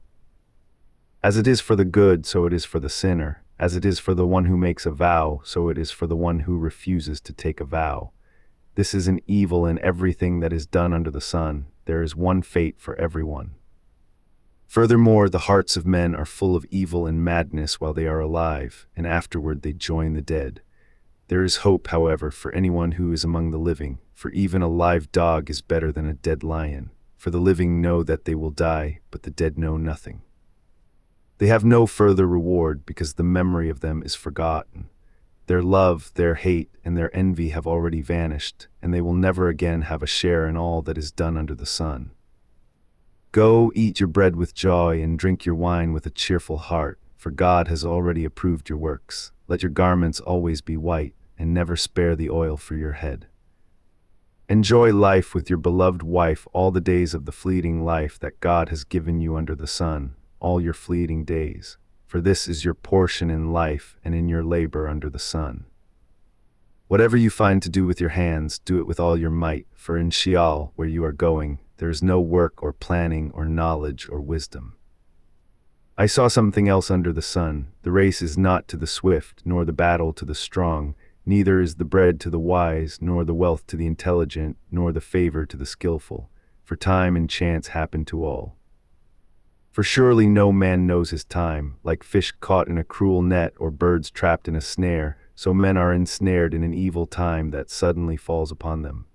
As it is for the good, so it is for the sinner. As it is for the one who makes a vow, so it is for the one who refuses to take a vow. This is an evil in everything that is done under the sun. There is one fate for everyone. Furthermore, the hearts of men are full of evil and madness while they are alive, and afterward they join the dead. There is hope, however, for anyone who is among the living, for even a live dog is better than a dead lion. For the living know that they will die, but the dead know nothing. They have no further reward because the memory of them is forgotten. Their love, their hate, and their envy have already vanished, and they will never again have a share in all that is done under the sun. Go, eat your bread with joy and drink your wine with a cheerful heart, for God has already approved your works. Let your garments always be white, and never spare the oil for your head. Enjoy life with your beloved wife all the days of the fleeting life that God has given you under the sun, all your fleeting days, for this is your portion in life and in your labor under the sun. Whatever you find to do with your hands, do it with all your might, for in Sheol, where you are going, there is no work or planning or knowledge or wisdom. I saw something else under the sun. The race is not to the swift, nor the battle to the strong, neither is the bread to the wise, nor the wealth to the intelligent, nor the favor to the skillful, for time and chance happen to all. For surely no man knows his time, like fish caught in a cruel net or birds trapped in a snare, so men are ensnared in an evil time that suddenly falls upon them.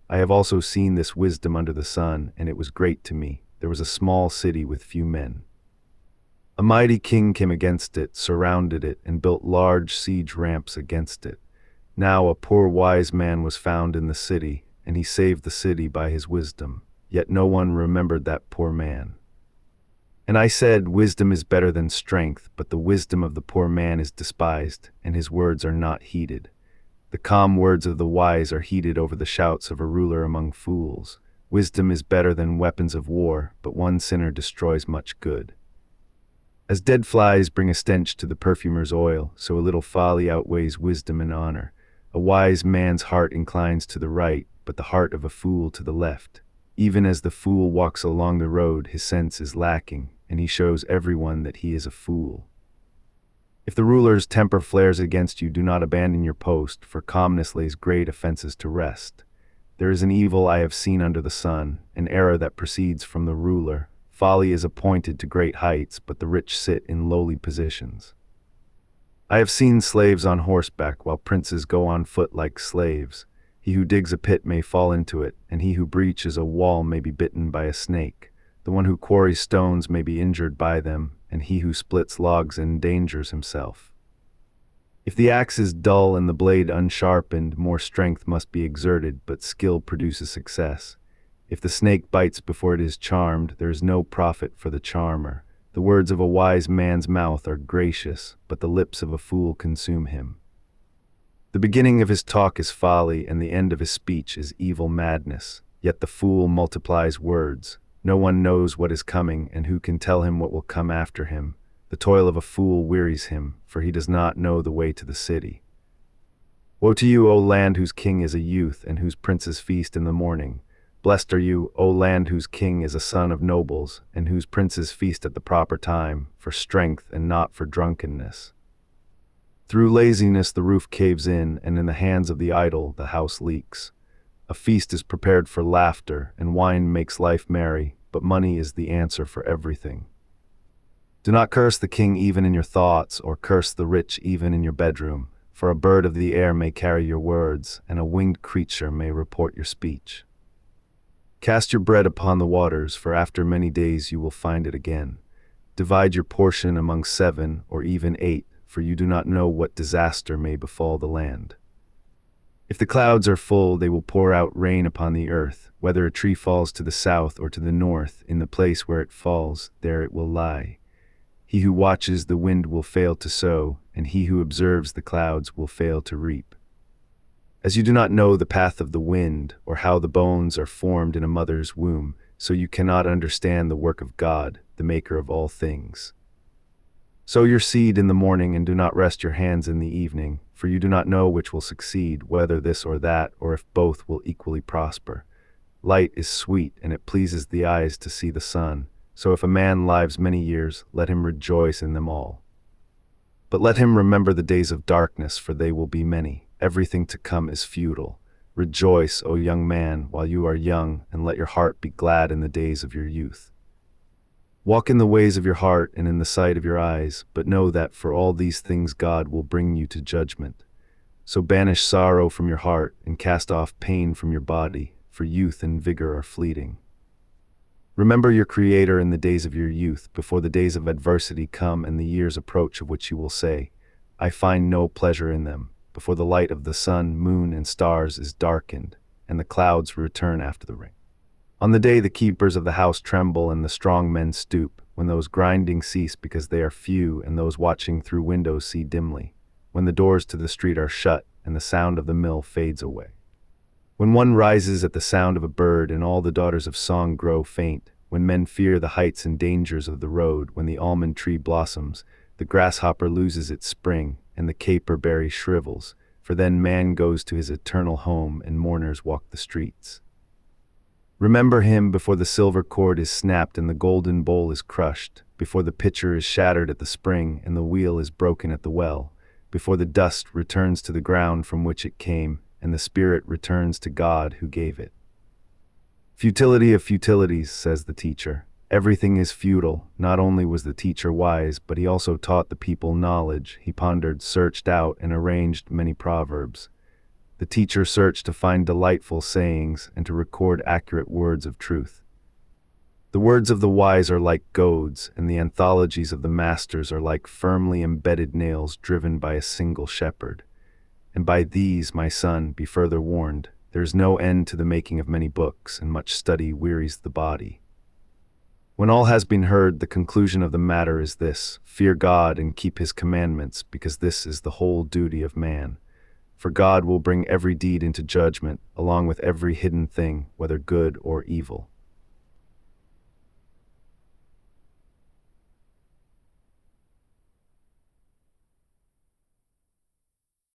I have also seen this wisdom under the sun, and it was great to me. There was a small city with few men. A mighty king came against it, surrounded it, and built large siege ramps against it. Now a poor wise man was found in the city, and he saved the city by his wisdom. Yet no one remembered that poor man. And I said, wisdom is better than strength, but the wisdom of the poor man is despised, and his words are not heeded. The calm words of the wise are heeded over the shouts of a ruler among fools. Wisdom is better than weapons of war, but one sinner destroys much good. As dead flies bring a stench to the perfumer's oil, so a little folly outweighs wisdom and honor. A wise man's heart inclines to the right, but the heart of a fool to the left. Even as the fool walks along the road, his sense is lacking, and he shows everyone that he is a fool. If the ruler's temper flares against you, do not abandon your post, for calmness lays great offenses to rest. There is an evil I have seen under the sun, an error that proceeds from the ruler. Folly is appointed to great heights, but the rich sit in lowly positions. I have seen slaves on horseback, while princes go on foot like slaves. He who digs a pit may fall into it, and he who breaches a wall may be bitten by a snake. The one who quarries stones may be injured by them, and he who splits logs endangers himself. If the axe is dull and the blade unsharpened, more strength must be exerted, but skill produces success. If the snake bites before it is charmed, there is no profit for the charmer. The words of a wise man's mouth are gracious, but the lips of a fool consume him. The beginning of his talk is folly, and the end of his speech is evil madness. Yet the fool multiplies words. No one knows what is coming, and who can tell him what will come after him? The toil of a fool wearies him, for he does not know the way to the city. Woe to you, O land whose king is a youth, and whose princes feast in the morning. Blessed are you, O land whose king is a son of nobles, and whose princes feast at the proper time, for strength and not for drunkenness. Through laziness the roof caves in, and in the hands of the idle the house leaks. A feast is prepared for laughter, and wine makes life merry, but money is the answer for everything. Do not curse the king even in your thoughts, or curse the rich even in your bedroom, for a bird of the air may carry your words, and a winged creature may report your speech. Cast your bread upon the waters, for after many days you will find it again. Divide your portion among 7 or even 8, for you do not know what disaster may befall the land. If the clouds are full, they will pour out rain upon the earth. Whether a tree falls to the south or to the north, in the place where it falls, there it will lie. He who watches the wind will fail to sow, and he who observes the clouds will fail to reap. As you do not know the path of the wind, or how the bones are formed in a mother's womb, so you cannot understand the work of God, the maker of all things. Sow your seed in the morning and do not rest your hands in the evening, for you do not know which will succeed, whether this or that, or if both will equally prosper. Light is sweet, and it pleases the eyes to see the sun. So if a man lives many years, let him rejoice in them all. But let him remember the days of darkness, for they will be many. Everything to come is futile. Rejoice, O young man, while you are young, and let your heart be glad in the days of your youth. Walk in the ways of your heart and in the sight of your eyes, but know that for all these things God will bring you to judgment. So banish sorrow from your heart and cast off pain from your body, for youth and vigor are fleeting. Remember your Creator in the days of your youth, before the days of adversity come and the years approach of which you will say, I find no pleasure in them, before the light of the sun, moon, and stars is darkened, and the clouds return after the rain. On the day the keepers of the house tremble and the strong men stoop, when those grinding cease because they are few and those watching through windows see dimly, when the doors to the street are shut and the sound of the mill fades away. When one rises at the sound of a bird and all the daughters of song grow faint, when men fear the heights and dangers of the road, when the almond tree blossoms, the grasshopper loses its spring, and the caper berry shrivels, for then man goes to his eternal home and mourners walk the streets. Remember him before the silver cord is snapped and the golden bowl is crushed, before the pitcher is shattered at the spring and the wheel is broken at the well, before the dust returns to the ground from which it came, and the spirit returns to God who gave it. Futility of futilities, says the teacher. Everything is futile. Not only was the teacher wise, but he also taught the people knowledge. He pondered, searched out, and arranged many proverbs. The teacher searched to find delightful sayings and to record accurate words of truth. The words of the wise are like goads, and the anthologies of the masters are like firmly embedded nails driven by a single shepherd. And by these, my son, be further warned. There is no end to the making of many books, and much study wearies the body. When all has been heard, the conclusion of the matter is this: fear God and keep his commandments, because this is the whole duty of man. For God will bring every deed into judgment, along with every hidden thing, whether good or evil.